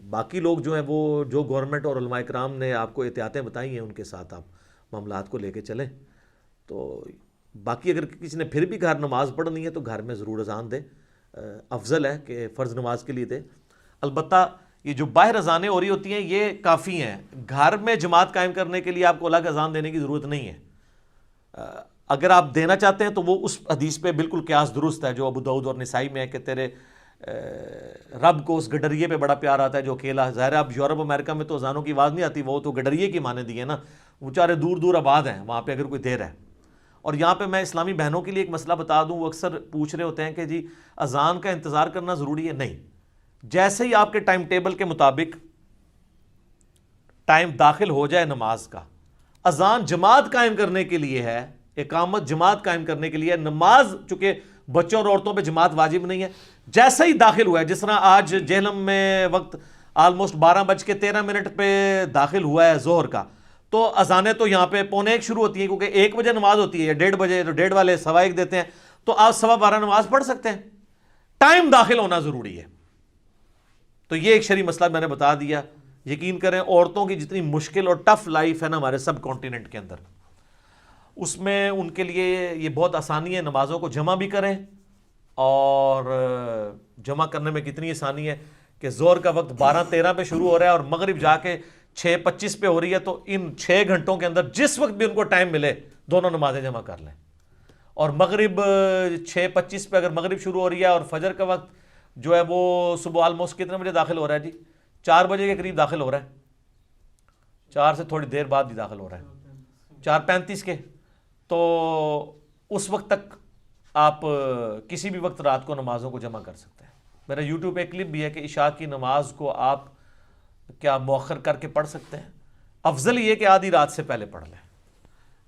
باقی لوگ جو ہیں وہ جو گورنمنٹ اور علماء کرام نے آپ کو احتیاطیں بتائی ہیں ان کے ساتھ آپ معاملات کو لے کے چلیں. تو باقی اگر کسی نے پھر بھی گھر نماز پڑھنی ہے تو گھر میں ضرور اذان دے, افضل ہے کہ فرض نماز کے لیے دے. البتہ یہ جو باہر اذانیں ہو رہی ہوتی ہیں یہ کافی ہیں, گھر میں جماعت قائم کرنے کے لیے آپ کو الگ اذان دینے کی ضرورت نہیں ہے. اگر آپ دینا چاہتے ہیں تو وہ اس حدیث پہ بالکل قیاس درست ہے جو ابو داؤد اور نسائی میں ہے کہ تیرے رب کو اس گڈریے پہ بڑا پیار آتا ہے جو اکیلا. ظاہر ہے اب یورپ امریکہ میں تو اذانوں کی آواز نہیں آتی, وہ تو گڈریے کی مانے دی ہے نا, وہ چارے دور دور آباد ہیں وہاں پہ اگر کوئی دیر ہے. اور یہاں پہ میں اسلامی بہنوں کے لیے ایک مسئلہ بتا دوں, وہ اکثر پوچھ رہے ہوتے ہیں کہ جی اذان کا انتظار کرنا ضروری ہے. نہیں, جیسے ہی آپ کے ٹائم ٹیبل کے مطابق ٹائم داخل ہو جائے نماز کا, اذان جماعت قائم کرنے کے لیے ہے, اقامت جماعت قائم کرنے کے لیے, نماز چونکہ بچوں اور عورتوں پہ جماعت واجب نہیں ہے, جیسے ہی داخل ہوا ہے, جس طرح آج جہلم میں وقت آلموسٹ 12:13 پہ داخل ہوا ہے ظہر کا, تو اذانیں تو یہاں پہ 11:45 شروع ہوتی ہیں کیونکہ 1 بجے نماز ہوتی ہے, 1:30 بجے, تو 1:30 والے 1:15 دیتے ہیں, تو آپ 12:15 نماز پڑھ سکتے ہیں. ٹائم داخل ہونا ضروری ہے. تو یہ ایک شرعی مسئلہ میں نے بتا دیا. یقین کریں عورتوں کی جتنی مشکل اور ٹف لائف ہے نا ہمارے سب کانٹیننٹ کے اندر, اس میں ان کے لیے یہ بہت آسانی ہے نمازوں کو جمع بھی کریں. اور جمع کرنے میں کتنی آسانی ہے کہ ظہر کا وقت 12:13 پہ شروع ہو رہا ہے اور مغرب جا کے 6:25 پہ ہو رہی ہے, تو ان 6 گھنٹوں کے اندر جس وقت بھی ان کو ٹائم ملے دونوں نمازیں جمع کر لیں. اور مغرب 6:25 پہ اگر مغرب شروع ہو رہی ہے اور فجر کا وقت جو ہے وہ صبح آلموسٹ کتنے بجے داخل ہو رہا ہے جی, 4 بجے کے قریب داخل ہو رہا ہے, 4 سے تھوڑی دیر بعد بھی داخل ہو رہا ہے, 4:35 کے, تو اس وقت تک آپ کسی بھی وقت رات کو نمازوں کو جمع کر سکتے ہیں. میرا یوٹیوب پہ ایک کلپ بھی ہے کہ عشاء کی نماز کو آپ کیا مؤخر کر کے پڑھ سکتے ہیں. افضل یہ کہ آدھی رات سے پہلے پڑھ لیں,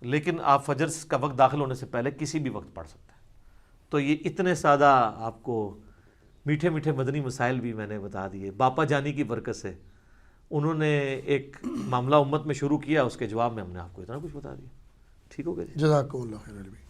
لیکن آپ فجر کا وقت داخل ہونے سے پہلے کسی بھی وقت پڑھ سکتے ہیں. تو یہ اتنے سادہ آپ کو میٹھے میٹھے مدنی مسائل بھی میں نے بتا دیے. باپا جانی کی برکت سے انہوں نے ایک معاملہ امت میں شروع کیا, اس کے جواب میں ہم نے آپ کو اتنا کچھ بتا دیا. ٹھیک ہو گیا جی, جزاکم اللہ خیر.